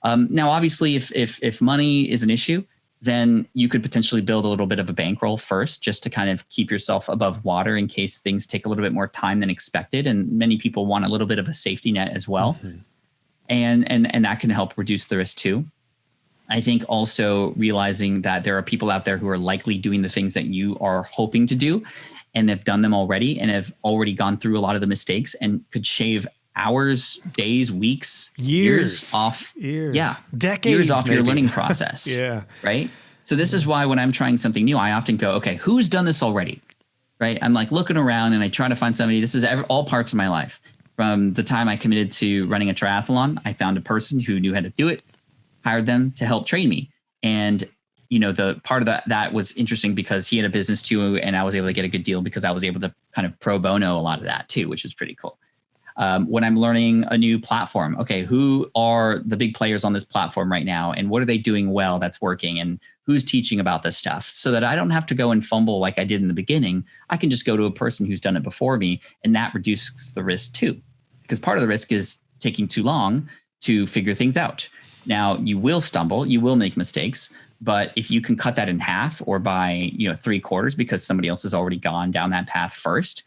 C: Now, obviously, if money is an issue, then you could potentially build a little bit of a bankroll first, just to kind of keep yourself above water in case things take a little bit more time than expected. And many people want a little bit of a safety net as well. Mm-hmm. And that can help reduce the risk too. I think also realizing that there are people out there who are likely doing the things that you are hoping to do, and have done them already and have already gone through a lot of the mistakes and could shave hours, days, weeks, years off. Yeah.
B: Decades.
C: Years off
B: maybe.
C: Your learning process.
B: Yeah.
C: Right. So this is why when I'm trying something new, I often go, okay, who's done this already? Right. I'm like looking around and I try to find somebody. This is all parts of my life. From the time I committed to running a triathlon, I found a person who knew how to do it, hired them to help train me. And the part of that was interesting because he had a business too. And I was able to get a good deal because I was able to kind of pro bono a lot of that too, which was pretty cool. When I'm learning a new platform, okay, who are the big players on this platform right now? And what are they doing well that's working? And who's teaching about this stuff? So that I don't have to go and fumble like I did in the beginning. I can just go to a person who's done it before me, and that reduces the risk too. Because part of the risk is taking too long to figure things out. Now, you will stumble, you will make mistakes, but if you can cut that in half or by 3/4 because somebody else has already gone down that path first,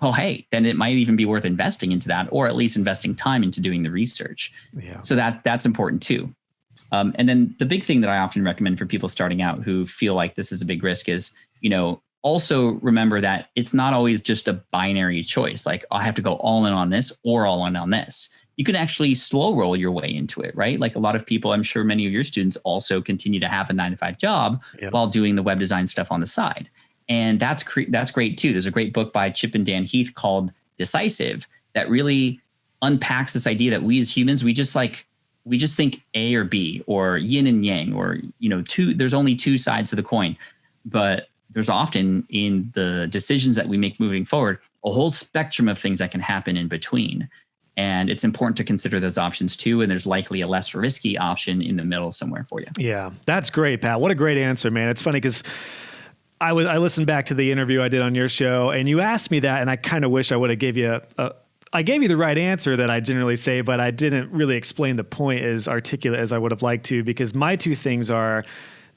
C: well, hey, then it might even be worth investing into that, or at least investing time into doing the research. Yeah. So that's important too. And then the big thing that I often recommend for people starting out who feel like this is a big risk is, also remember that it's not always just a binary choice. Like, I have to go all in on this or all in on this. You can actually slow roll your way into it, right? Like a lot of people, I'm sure many of your students also continue to have a 9-to-5 job while doing the web design stuff on the side. And that's great too. There's a great book by Chip and Dan Heath called Decisive that really unpacks this idea that we as humans, we just think A or B or yin and yang, or, there's only two sides to the coin. But there's often in the decisions that we make moving forward, a whole spectrum of things that can happen in between. And it's important to consider those options too. And there's likely a less risky option in the middle somewhere for you. Yeah,
B: that's great, Pat. What a great answer, man. It's funny because I listened back to the interview I did on your show, and you asked me that, and I kind of wish I would have gave you I gave you the right answer that I generally say, but I didn't really explain the point as articulate as I would have liked to, because my two things are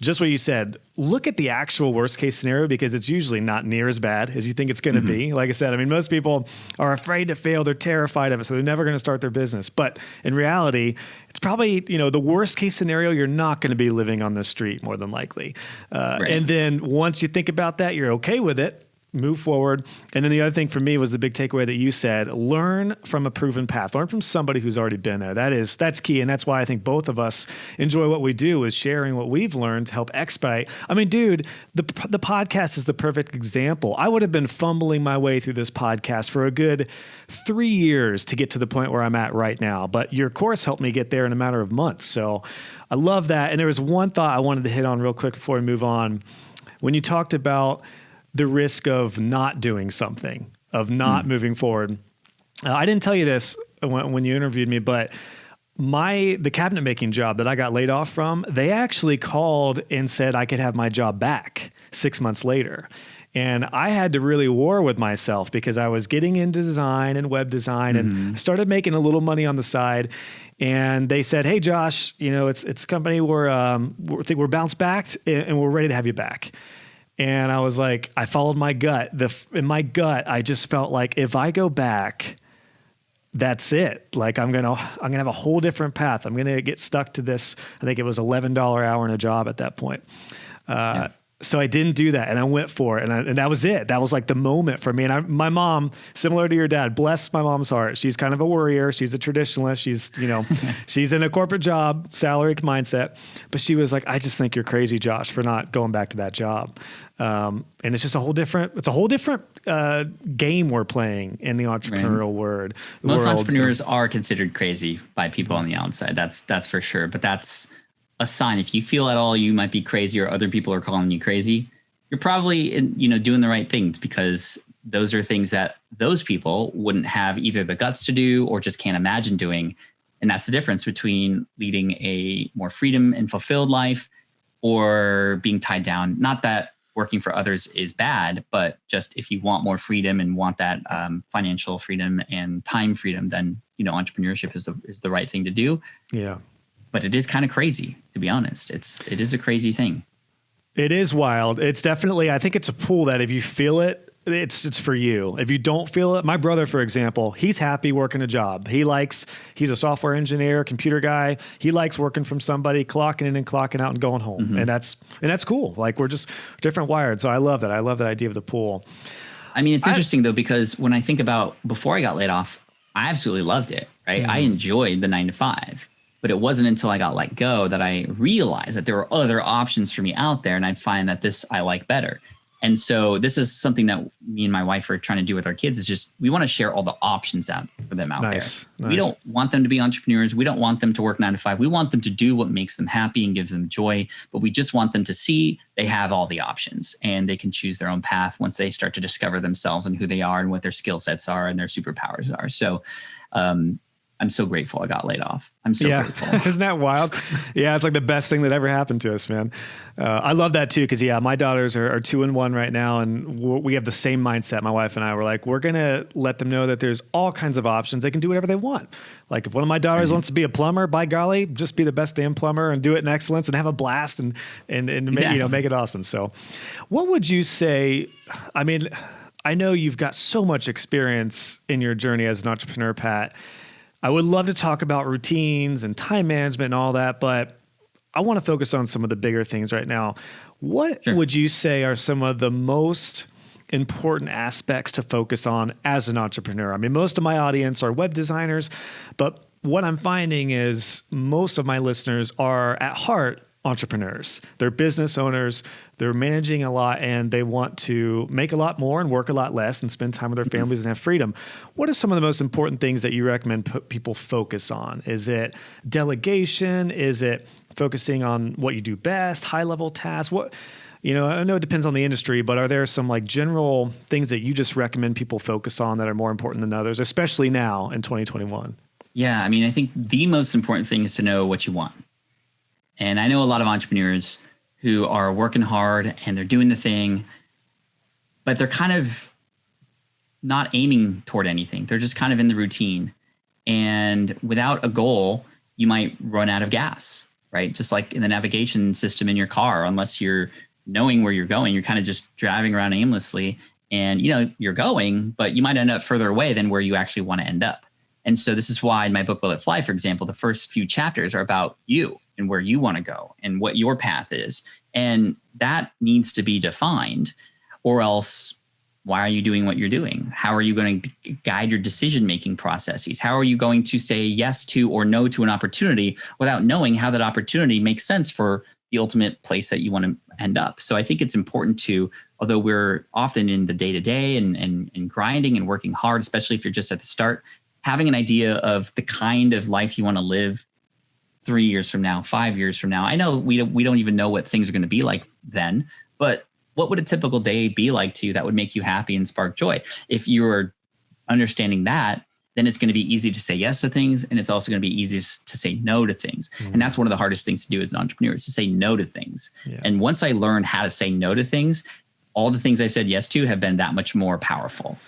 B: just what you said. Look at the actual worst case scenario, because it's usually not near as bad as you think it's going to be. Like I said, I mean, most people are afraid to fail. They're terrified of it. So they're never going to start their business. But in reality, it's probably, the worst case scenario, you're not going to be living on the street more than likely. Right. And then once you think about that, you're okay with it. Move forward. And then the other thing for me was the big takeaway that you said, learn from a proven path, learn from somebody who's already been there. That's key. And that's why I think both of us enjoy what we do, is sharing what we've learned to help expedite. I mean, dude, the podcast is the perfect example. I would have been fumbling my way through this podcast for a good 3 years to get to the point where I'm at right now. But your course helped me get there in a matter of months. So I love that. And there was one thought I wanted to hit on real quick before we move on. When you talked about the risk of not doing something, of not moving forward. I didn't tell you this. when you interviewed me, but the cabinet making job that I got laid off from, they actually called and said I could have my job back 6 months later. And I had to really war with myself because I was getting into design and web design and started making a little money on the side. And they said, "Hey, Josh, it's a company we're bounced back and we're ready to have you back." And I was like, I followed my gut. In my gut, I just felt like if I go back, that's it. Like I'm gonna have a whole different path. I'm gonna get stuck to this. I think it was $11 hour in a job at that point. So I didn't do that, and I went for it, and that was it. That was like the moment for me. And my mom, similar to your dad, bless my mom's heart. She's kind of a worrier. She's a traditionalist. She's she's in a corporate job, salary mindset. But she was like, "I just think you're crazy, Josh, for not going back to that job." And it's just a whole different game we're playing in the entrepreneurial world.
C: Most entrepreneurs are considered crazy by people on the outside. That's for sure. But that's a sign. If you feel at all you might be crazy or other people are calling you crazy, you're probably doing the right things, because those are things that those people wouldn't have either the guts to do or just can't imagine doing. And that's the difference between leading a more freedom and fulfilled life or being tied down. Not that working for others is bad, but just if you want more freedom and want that financial freedom and time freedom, then entrepreneurship is the right thing to do.
B: Yeah.
C: But it is kind of crazy, to be honest. It is a crazy thing.
B: It is wild. It's definitely, I think it's a pool that if you feel it, it's for you. If you don't feel it, my brother, for example, he's happy working a job. He's a software engineer, computer guy. He likes working from somebody, clocking in and clocking out and going home. And that's cool. Like we're just different wired. So I love that. I love that idea of the pool.
C: I mean, it's interesting though, because when I think about before I got laid off, I absolutely loved it, right? I enjoyed the 9 to 5. But it wasn't until I got let go that I realized that there were other options for me out there, and I'd find that this I like better. And so this is something that me and my wife are trying to do with our kids, is just we want to share all the options out for them out there. We don't want them to be entrepreneurs. We don't want them to work 9 to 5. We want them to do what makes them happy and gives them joy. But we just want them to see they have all the options and they can choose their own path once they start to discover themselves and who they are and what their skill sets are and their superpowers are. So I'm so grateful I got laid off. I'm so grateful.
B: Isn't that wild? Yeah, it's like the best thing that ever happened to us, man. I love that too, because my daughters are 2 and 1 right now, and we have the same mindset. My wife and I were like, we're going to let them know that there's all kinds of options. They can do whatever they want. Like if one of my daughters wants to be a plumber, by golly, just be the best damn plumber and do it in excellence and have a blast and
C: Exactly.
B: make it awesome. So what would you say? I mean, I know you've got so much experience in your journey as an entrepreneur, Pat. I would love to talk about routines and time management and all that, but I want to focus on some of the bigger things right now. What would you say are some of the most important aspects to focus on as an entrepreneur? I mean, most of my audience are web designers, but what I'm finding is most of my listeners are at heart entrepreneurs. They're business owners. They're managing a lot and they want to make a lot more and work a lot less and spend time with their families and have freedom. What are some of the most important things that you recommend people focus on? Is it delegation? Is it focusing on what you do best, high level tasks? I know it depends on the industry, but are there some like general things that you just recommend people focus on that are more important than others, especially now in 2021?
C: Yeah. I mean, I think the most important thing is to know what you want. And I know a lot of entrepreneurs who are working hard and they're doing the thing, but they're kind of not aiming toward anything. They're just kind of in the routine. And without a goal, you might run out of gas, right? Just like in the navigation system in your car, unless you're knowing where you're going, you're kind of just driving around aimlessly and you're going, but you might end up further away than where you actually want to end up. And so this is why in my book, Will It Fly, for example, the first few chapters are about you and where you want to go and what your path is. And that needs to be defined, or else why are you doing what you're doing? How are you going to guide your decision-making processes? How are you going to say yes to or no to an opportunity without knowing how that opportunity makes sense for the ultimate place that you want to end up? So I think it's important to, although we're often in the day-to-day and grinding and working hard, especially if you're just at the start, having an idea of the kind of life you want to live 3 years from now, 5 years from now. I know we don't even know what things are going to be like then, but what would a typical day be like to you that would make you happy and spark joy? If you're understanding that, then it's going to be easy to say yes to things. And it's also going to be easy to say no to things. And that's one of the hardest things to do as an entrepreneur, is to say no to things. Yeah. And once I learned how to say no to things, all the things I've said yes to have been that much more powerful.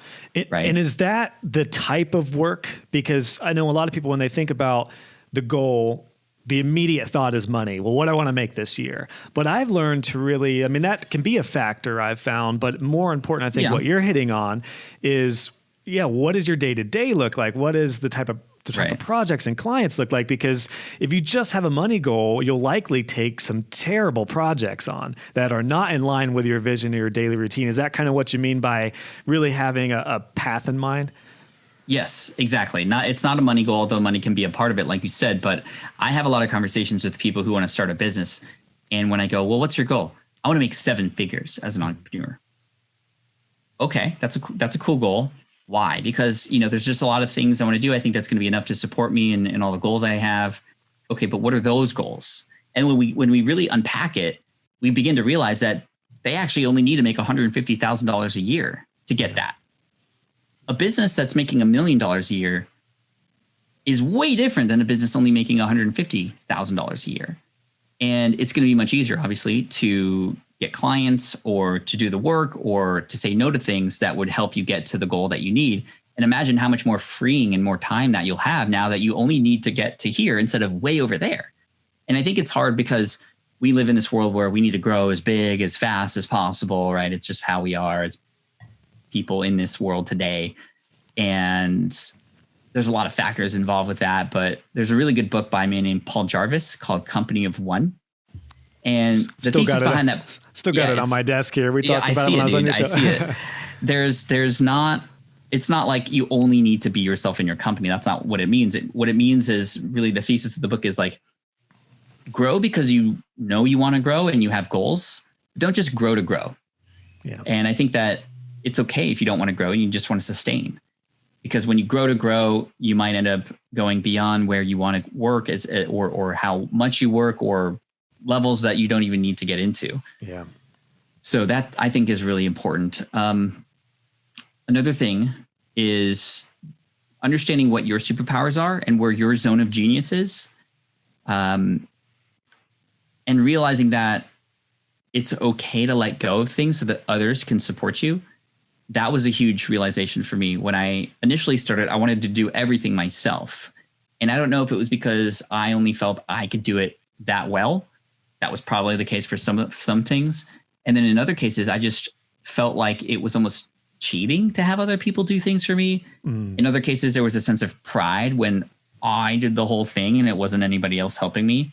C: Right.
B: And is that the type of work? Because I know a lot of people, when they think about the goal, the immediate thought is money. Well, what do I want to make this year? But I've learned to really, I mean, that can be a factor I've found, but more important, I think what you're hitting on is, what does your day-to-day look like? What is the type of projects and clients look like? Because if you just have a money goal, you'll likely take some terrible projects on that are not in line with your vision or your daily routine. Is that kind of what you mean by really having a path in mind?
C: Yes, exactly. It's not a money goal, although money can be a part of it, like you said. But I have a lot of conversations with people who want to start a business. And when I go, well, what's your goal? I want to make 7 figures as an entrepreneur. Okay, that's a cool goal. Why? Because, there's just a lot of things I want to do. I think that's going to be enough to support me and all the goals I have. Okay, but what are those goals? And when we really unpack it, we begin to realize that they actually only need to make $150,000 a year to get that. A business that's making $1 million a year is way different than a business only making $150,000 a year. And it's going to be much easier, obviously, to get clients or to do the work or to say no to things that would help you get to the goal that you need. And imagine how much more freeing and more time that you'll have now that you only need to get to here instead of way over there. And I think it's hard because we live in this world where we need to grow as big, as fast as possible, right? It's just how we are as people in this world today. And there's a lot of factors involved with that, but there's a really good book by a man named Paul Jarvis called Company of One. And the thesis behind that,
B: still got it on my desk here. We talked about it when I was on your show.
C: I see it. It's not like you only need to be yourself in your company. That's not what it means. What it means is really the thesis of the book is like, grow because you know you want to grow and you have goals. Don't just grow to grow. Yeah. And I think that it's okay if you don't want to grow and you just want to sustain. Because when you grow to grow, you might end up going beyond where you want to work or how much you work or levels that you don't even need to get into.
B: Yeah.
C: So that I think is really important. Another thing is understanding what your superpowers are and where your zone of genius is. And realizing that it's okay to let go of things so that others can support you. That was a huge realization for me. When I initially started, I wanted to do everything myself. And I don't know if it was because I only felt I could do it that well. That was probably the case for some things. And then in other cases, I just felt like it was almost cheating to have other people do things for me. In other cases, there was a sense of pride when I did the whole thing and it wasn't anybody else helping me.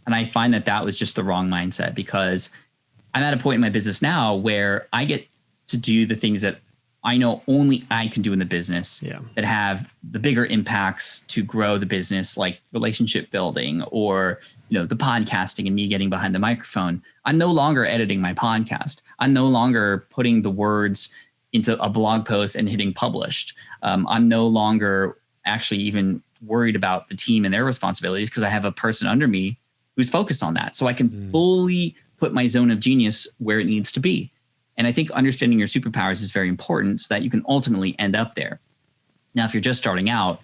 C: And I find that was just the wrong mindset, because I'm at a point in my business now where I get to do the things that I know only I can do in the business that have the bigger impacts to grow the business, like relationship building or, the podcasting and me getting behind the microphone. I'm no longer editing my podcast. I'm no longer putting the words into a blog post and hitting published. I'm no longer actually even worried about the team and their responsibilities because I have a person under me who's focused on that. So I can fully put my zone of genius where it needs to be. And I think understanding your superpowers is very important so that you can ultimately end up there. Now, if you're just starting out,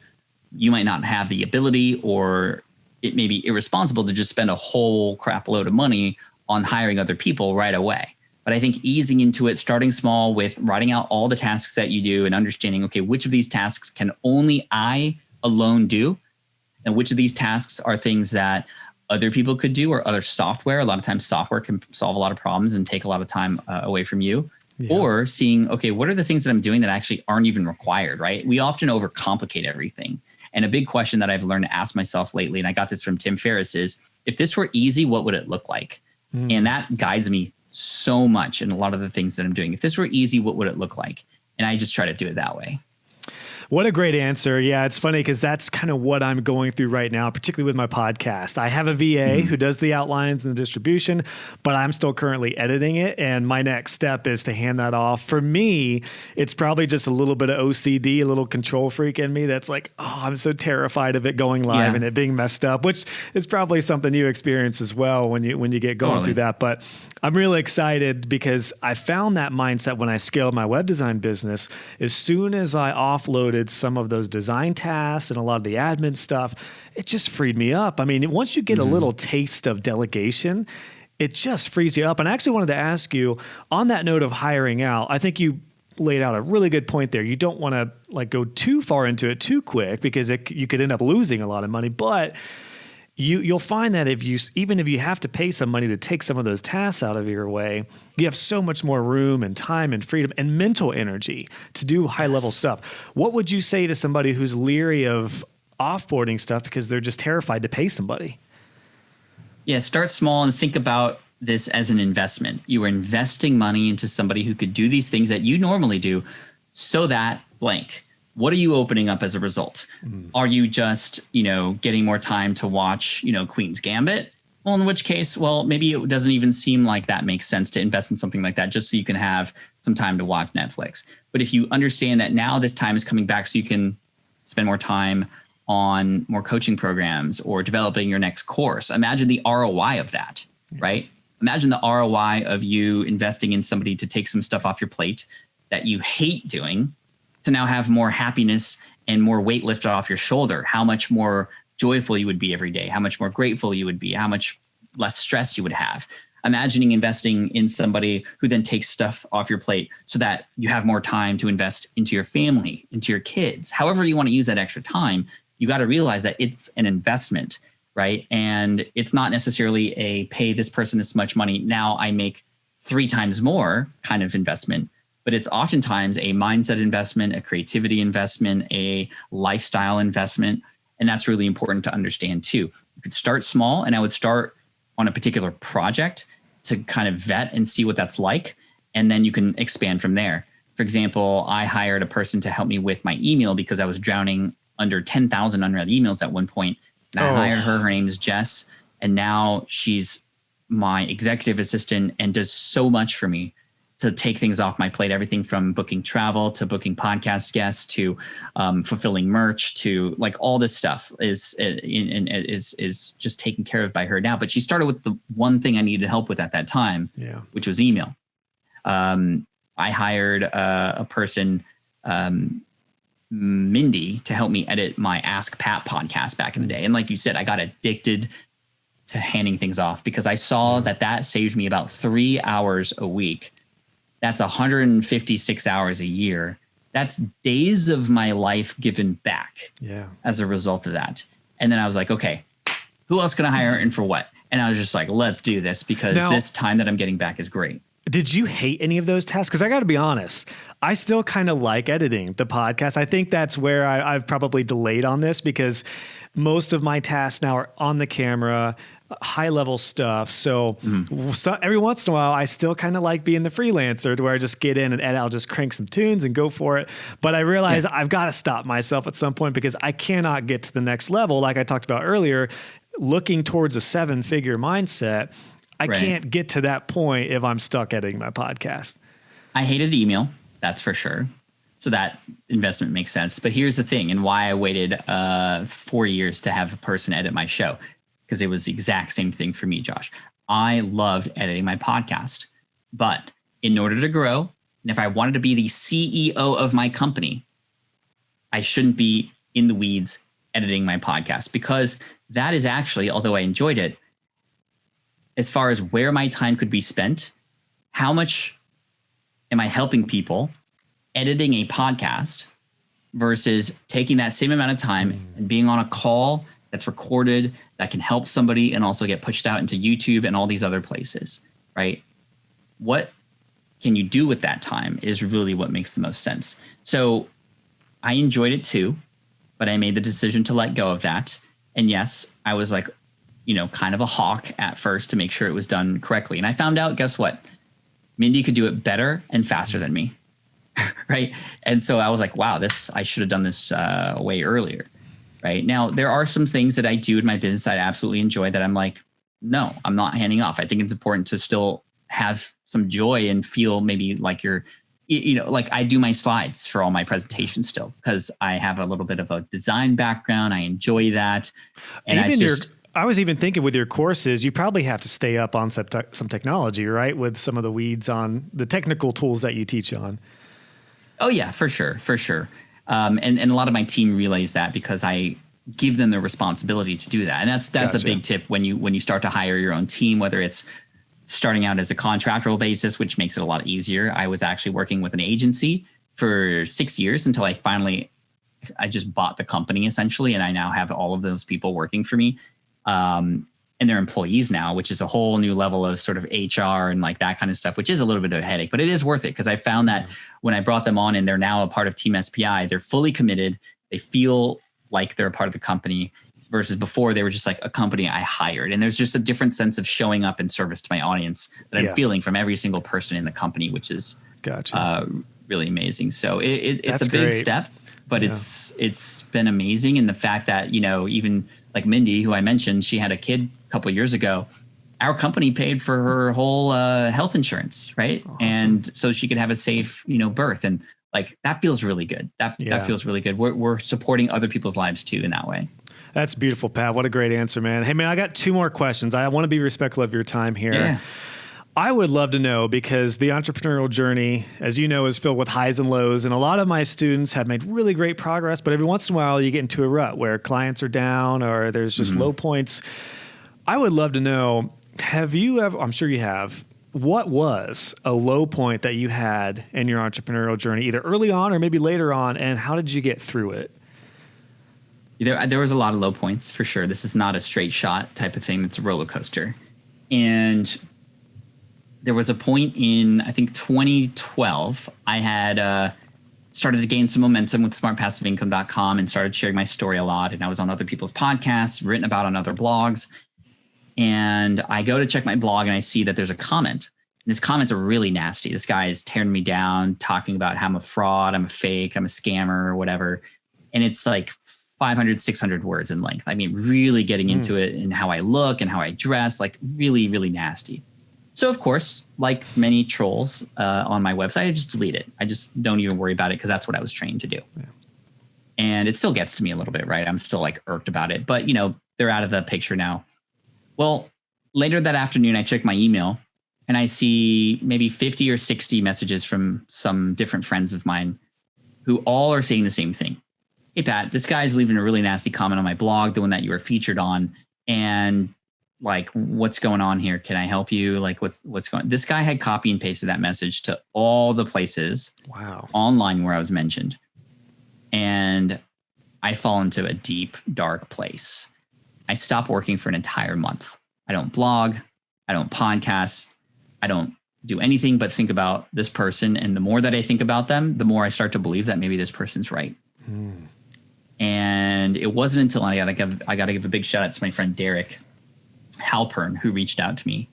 C: you might not have the ability, or it may be irresponsible to just spend a whole crap load of money on hiring other people right away. But I think easing into it, starting small with writing out all the tasks that you do and understanding, okay, which of these tasks can only I alone do? And which of these tasks are things that other people could do or other software? A lot of times software can solve a lot of problems and take a lot of time away from you. Or seeing, okay, what are the things that I'm doing that actually aren't even required, right? We often overcomplicate everything. And a big question that I've learned to ask myself lately, and I got this from Tim Ferriss, is if this were easy, what would it look like? And that guides me so much in a lot of the things that I'm doing. If this were easy, what would it look like? And I just try to do it that way.
B: What a great answer. Yeah, it's funny because that's kind of what I'm going through right now, particularly with my podcast. I have a VA who does the outlines and the distribution, but I'm still currently editing it. And my next step is to hand that off. For me, it's probably just a little bit of OCD, a little control freak in me that's like, oh, I'm so terrified of it going live and it being messed up, which is probably something you experience as well when you get going through that. But I'm really excited because I found that mindset when I scaled my web design business. As soon as I offloaded offloaded some of those design tasks and a lot of the admin stuff, it just freed me up. I mean, once you get a little taste of delegation, it just frees you up. And I actually wanted to ask you, on that note of hiring out, I think you laid out a really good point there. You don't want to like go too far into it too quick because you could end up losing a lot of money. But you'll find that even if you have to pay some money to take some of those tasks out of your way, you have so much more room and time and freedom and mental energy to do high level stuff. What would you say to somebody who's leery of offboarding stuff because they're just terrified to pay somebody?
C: Yeah, start small and think about this as an investment. You are investing money into somebody who could do these things that you normally do so that blank. What are you opening up as a result? Are you just, getting more time to watch, Queen's Gambit? Well, in which case, maybe it doesn't even seem like that makes sense to invest in something like that just so you can have some time to watch Netflix. But if you understand that now this time is coming back so you can spend more time on more coaching programs or developing your next course, imagine the ROI of that, right? Imagine the ROI of you investing in somebody to take some stuff off your plate that you hate doing to now have more happiness and more weight lifted off your shoulder, how much more joyful you would be every day, how much more grateful you would be, how much less stress you would have. Imagining investing in somebody who then takes stuff off your plate so that you have more time to invest into your family, into your kids, however you want to use that extra time, you got to realize that it's an investment, right? And it's not necessarily a pay this person this much money, now I make 3 times more kind of investment. But it's oftentimes a mindset investment, a creativity investment, a lifestyle investment. And that's really important to understand too. You could start small, and I would start on a particular project to kind of vet and see what that's like. And then you can expand from there. For example, I hired a person to help me with my email because I was drowning under 10,000 unread emails at one point. And I hired her. Her name is Jess. And now she's my executive assistant and does so much for me to take things off my plate, everything from booking travel to booking podcast guests to fulfilling merch to like all this stuff is just taken care of by her now. But she started with the one thing I needed help with at that time, which was email. I hired a person, Mindy, to help me edit my Ask Pat podcast back in the day. And like you said, I got addicted to handing things off because I saw that saved me about 3 hours a week. That's 156 hours a year. That's days of my life given back as a result of that. And then I was like, okay, who else can I hire and for what? And I was just like, let's do this because this time that I'm getting back is great.
B: Did you hate any of those tasks? Because I got to be honest, I still kind of like editing the podcast. I think that's where I've probably delayed on this because most of my tasks now are on the camera, high level stuff. So every once in a while, I still kind of like being the freelancer to where I just get in and edit. I'll just crank some tunes and go for it. But I realize I've got to stop myself at some point because I cannot get to the next level. Like I talked about earlier, looking towards a 7-figure mindset. I can't get to that point if I'm stuck editing my podcast.
C: I hated email, that's for sure. So that investment makes sense. But here's the thing and why I waited 4 years to have a person edit my show. Because it was the exact same thing for me, Josh. I loved editing my podcast. But in order to grow, and if I wanted to be the CEO of my company, I shouldn't be in the weeds editing my podcast because that is actually, although I enjoyed it, as far as where my time could be spent, how much am I helping people editing a podcast versus taking that same amount of time and being on a call that's recorded that can help somebody and also get pushed out into YouTube and all these other places, right? What can you do with that time is really what makes the most sense. So I enjoyed it too, but I made the decision to let go of that. And yes, I was like, kind of a hawk at first to make sure it was done correctly. And I found out, guess what? Mindy could do it better and faster than me, right? And so I was like, wow, I should have done this way earlier. Right now, there are some things that I do in my business that I absolutely enjoy that I'm like, no, I'm not handing off. I think it's important to still have some joy and feel maybe like like I do my slides for all my presentations still because I have a little bit of a design background. I enjoy that. And
B: I was even thinking with your courses, you probably have to stay up on some technology, right? With some of the weeds on the technical tools that you teach on.
C: Oh yeah, for sure. And a lot of my team relays that because I give them the responsibility to do that. And that's
B: Gotcha.
C: a big tip when you start to hire your own team, whether it's starting out as a contractual basis, which makes it a lot easier. I was actually working with an agency for 6 years until I just bought the company essentially. And I now have all of those people working for me. And they're employees now, which is a whole new level of sort of HR and like that kind of stuff, which is a little bit of a headache, but it is worth it because I found that when I brought them on and they're now a part of Team SPI, they're fully committed. They feel like they're a part of the company versus before they were just like a company I hired. And there's just a different sense of showing up in service to my audience that I'm feeling from every single person in the company, which is really amazing. So it's a big step, but it's been amazing. And the fact that, even like Mindy, who I mentioned, she had a kid a couple of years ago. Our company paid for her whole health insurance, right? Awesome. And so she could have a safe, birth. And like that feels really good. That feels really good. We're supporting other people's lives too in that way.
B: That's beautiful, Pat. What a great answer, man. Hey, man, I got 2 more questions. I want to be respectful of your time here. Yeah. I would love to know, because the entrepreneurial journey, as you know, is filled with highs and lows. And a lot of my students have made really great progress, but every once in a while you get into a rut where clients are down or there's just low points. I would love to know, have you ever, I'm sure you have, what was a low point that you had in your entrepreneurial journey, either early on or maybe later on, and how did you get through it?
C: There was a lot of low points for sure. This is not a straight shot type of thing. It's a roller coaster. And there was a point in, I think, 2012, I had started to gain some momentum with smartpassiveincome.com and started sharing my story a lot. And I was on other people's podcasts, written about on other blogs. And I go to check my blog and I see that there's a comment. And this comment's really nasty. This guy is tearing me down, talking about how I'm a fraud, I'm a fake, I'm a scammer or whatever. And it's like 500, 600 words in length. I mean, really getting into it and how I look and how I dress, like really, really nasty. So of course, like many trolls on my website, I just delete it. I just don't even worry about it because that's what I was trained to do. Yeah. And it still gets to me a little bit, right? I'm still like irked about it, but they're out of the picture now. Well, later that afternoon, I check my email and I see maybe 50 or 60 messages from some different friends of mine who all are saying the same thing. Hey, Pat, this guy's leaving a really nasty comment on my blog, the one that you were featured on. And like, what's going on here? Can I help you? Like, what's going on? This guy had copy and pasted that message to all the places online where I was mentioned. And I fall into a deep, dark place. I stop working for an entire month. I don't blog. I don't podcast. I don't do anything but think about this person. And the more that I think about them, the more I start to believe that maybe this person's right. And it wasn't until I got to give a big shout out to my friend Derek Halpern, who reached out to me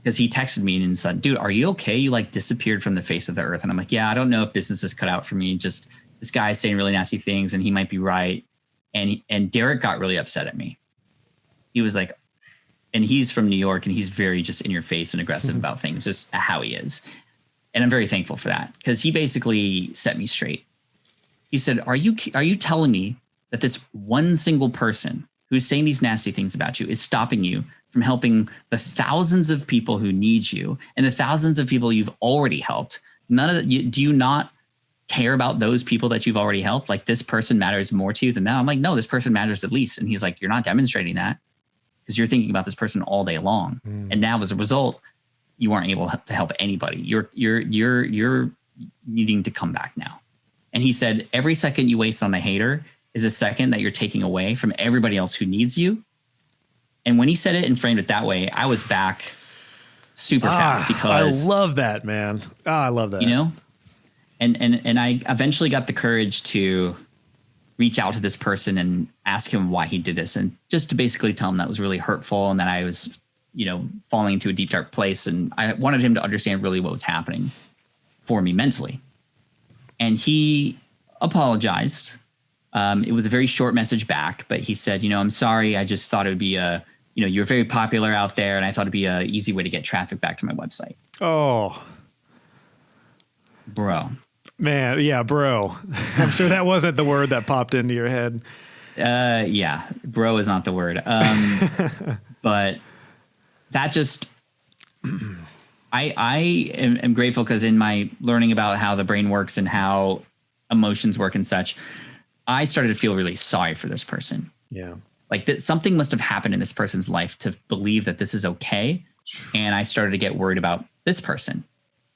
C: because he texted me and said, dude, are you okay? You like disappeared from the face of the earth. And I'm like, yeah, I don't know if business is cut out for me. Just this guy is saying really nasty things and he might be right. And Derek got really upset at me. He was like, and he's from New York and he's very just in your face and aggressive about things, just how he is. And I'm very thankful for that because he basically set me straight. He said, are you telling me that this one single person who's saying these nasty things about you is stopping you from helping the thousands of people who need you and the thousands of people you've already helped? None of that. Do you not care about those people that you've already helped? Like, this person matters more to you than that? I'm like, no, this person matters the least. And he's like, you're not demonstrating that because you're thinking about this person all day long. And now as a result, you aren't able to help anybody. You're needing to come back now. And he said, every second you waste on a hater is a second that you're taking away from everybody else who needs you. And when he said it and framed it that way, I was back super fast because
B: I love that, man. I love that.
C: And I eventually got the courage to reach out to this person and ask him why he did this. And just to basically tell him that was really hurtful and that I was, falling into a deep, dark place. And I wanted him to understand really what was happening for me mentally. And he apologized. It was a very short message back, but he said, I'm sorry. I just thought it would be you're very popular out there. And I thought it'd be an easy way to get traffic back to my website.
B: Oh,
C: bro.
B: Man. Yeah, bro. I'm sure that wasn't the word that popped into your head.
C: Yeah. Bro is not the word. But that just, I am grateful because in my learning about how the brain works and how emotions work and such, I started to feel really sorry for this person.
B: Yeah.
C: Like that something must have happened in this person's life to believe that this is okay. And I started to get worried about this person.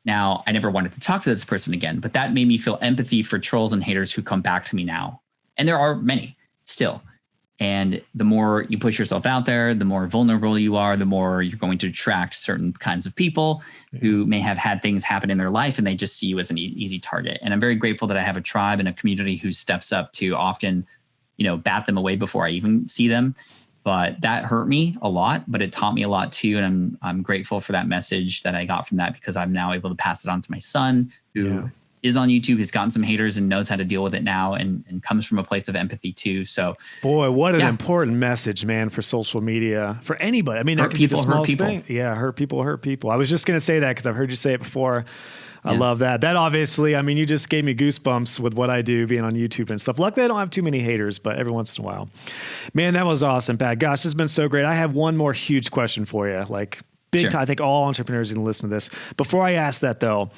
C: Now, I never wanted to talk to this person again, but that made me feel empathy for trolls and haters who come back to me now. And there are many still. And the more you push yourself out there, the more vulnerable you are, the more you're going to attract certain kinds of people who may have had things happen in their life and they just see you as an easy target. And I'm very grateful that I have a tribe and a community who steps up to often, bat them away before I even see them. But that hurt me a lot, but it taught me a lot too. And I'm grateful for that message that I got from that, because I'm now able to pass it on to my son, who is on YouTube, has gotten some haters and knows how to deal with it now, and comes from a place of empathy too. So,
B: boy, what an important message, man, for social media, for anybody. I mean,
C: hurt people, hurt people.
B: Thing. Yeah, hurt people, hurt people. I was just going to say that because I've heard you say it before. I love that. That obviously, I mean, you just gave me goosebumps with what I do being on YouTube and stuff. Luckily, I don't have too many haters, but every once in a while. Man, that was awesome, Pat. Gosh, this has been so great. I have one more huge question for you. Like, big time. I think all entrepreneurs are going to listen to this. Before I ask that, though,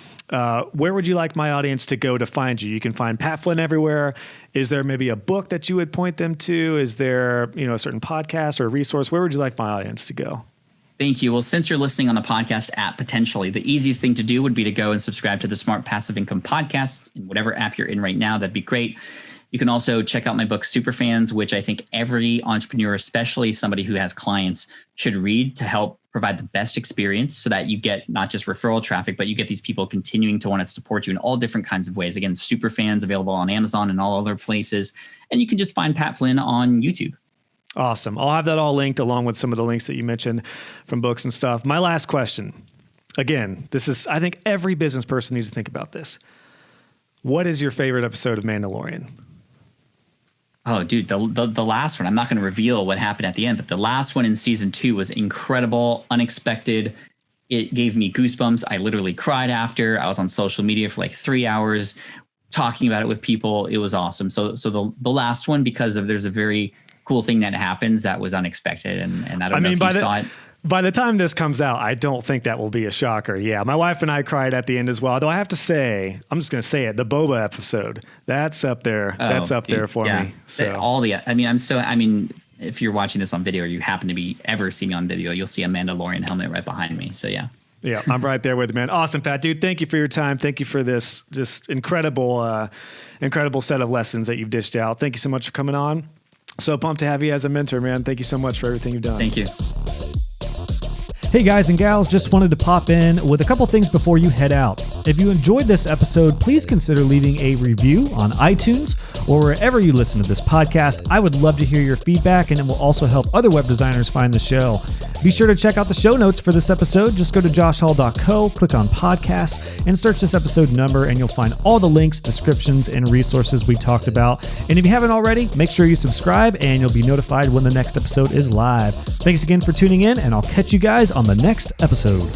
B: where would you like my audience to go to find you? You can find Pat Flynn everywhere. Is there maybe a book that you would point them to? Is there, a certain podcast or a resource? Where would you like my audience to go?
C: Thank you. Well, since you're listening on the podcast app, potentially, the easiest thing to do would be to go and subscribe to the Smart Passive Income podcast in whatever app you're in right now. That'd be great. You can also check out my book, Superfans, which I think every entrepreneur, especially somebody who has clients, should read to help provide the best experience so that you get not just referral traffic, but you get these people continuing to want to support you in all different kinds of ways. Again, Superfans available on Amazon and all other places. And you can just find Pat Flynn on YouTube.
B: Awesome. I'll have that all linked along with some of the links that you mentioned from books and stuff. My last question, again, I think every business person needs to think about this. What is your favorite episode of Mandalorian?
C: Oh, dude, the last one, I'm not going to reveal what happened at the end, but the last one in season 2 was incredible, unexpected. It gave me goosebumps. I literally cried after. I was on social media for like 3 hours talking about it with people. It was awesome. So the last one, because there's a very cool thing that happens that was unexpected. And I don't know if you saw it.
B: By the time this comes out, I don't think that will be a shocker. Yeah, my wife and I cried at the end as well. Though I have to say, I'm just going to say it, the Boba episode, that's up there. That's up there for me.
C: So if you're watching this on video or you happen to be ever see me on video, you'll see a Mandalorian helmet right behind me. So yeah.
B: Yeah, I'm right there with you, man. Awesome, Pat. Dude, thank you for your time. Thank you for this just incredible set of lessons that you've dished out. Thank you so much for coming on. So pumped to have you as a mentor, man. Thank you so much for everything you've done.
C: Thank you.
D: Hey guys and gals, just wanted to pop in with a couple things before you head out. If you enjoyed this episode, please consider leaving a review on iTunes or wherever you listen to this podcast. I would love to hear your feedback, and it will also help other web designers find the show. Be sure to check out the show notes for this episode. Just go to joshhall.co, click on podcasts, and search this episode number, and you'll find all the links, descriptions, and resources we talked about. And if you haven't already, make sure you subscribe, and you'll be notified when the next episode is live. Thanks again for tuning in, and I'll catch you guys on the next episode.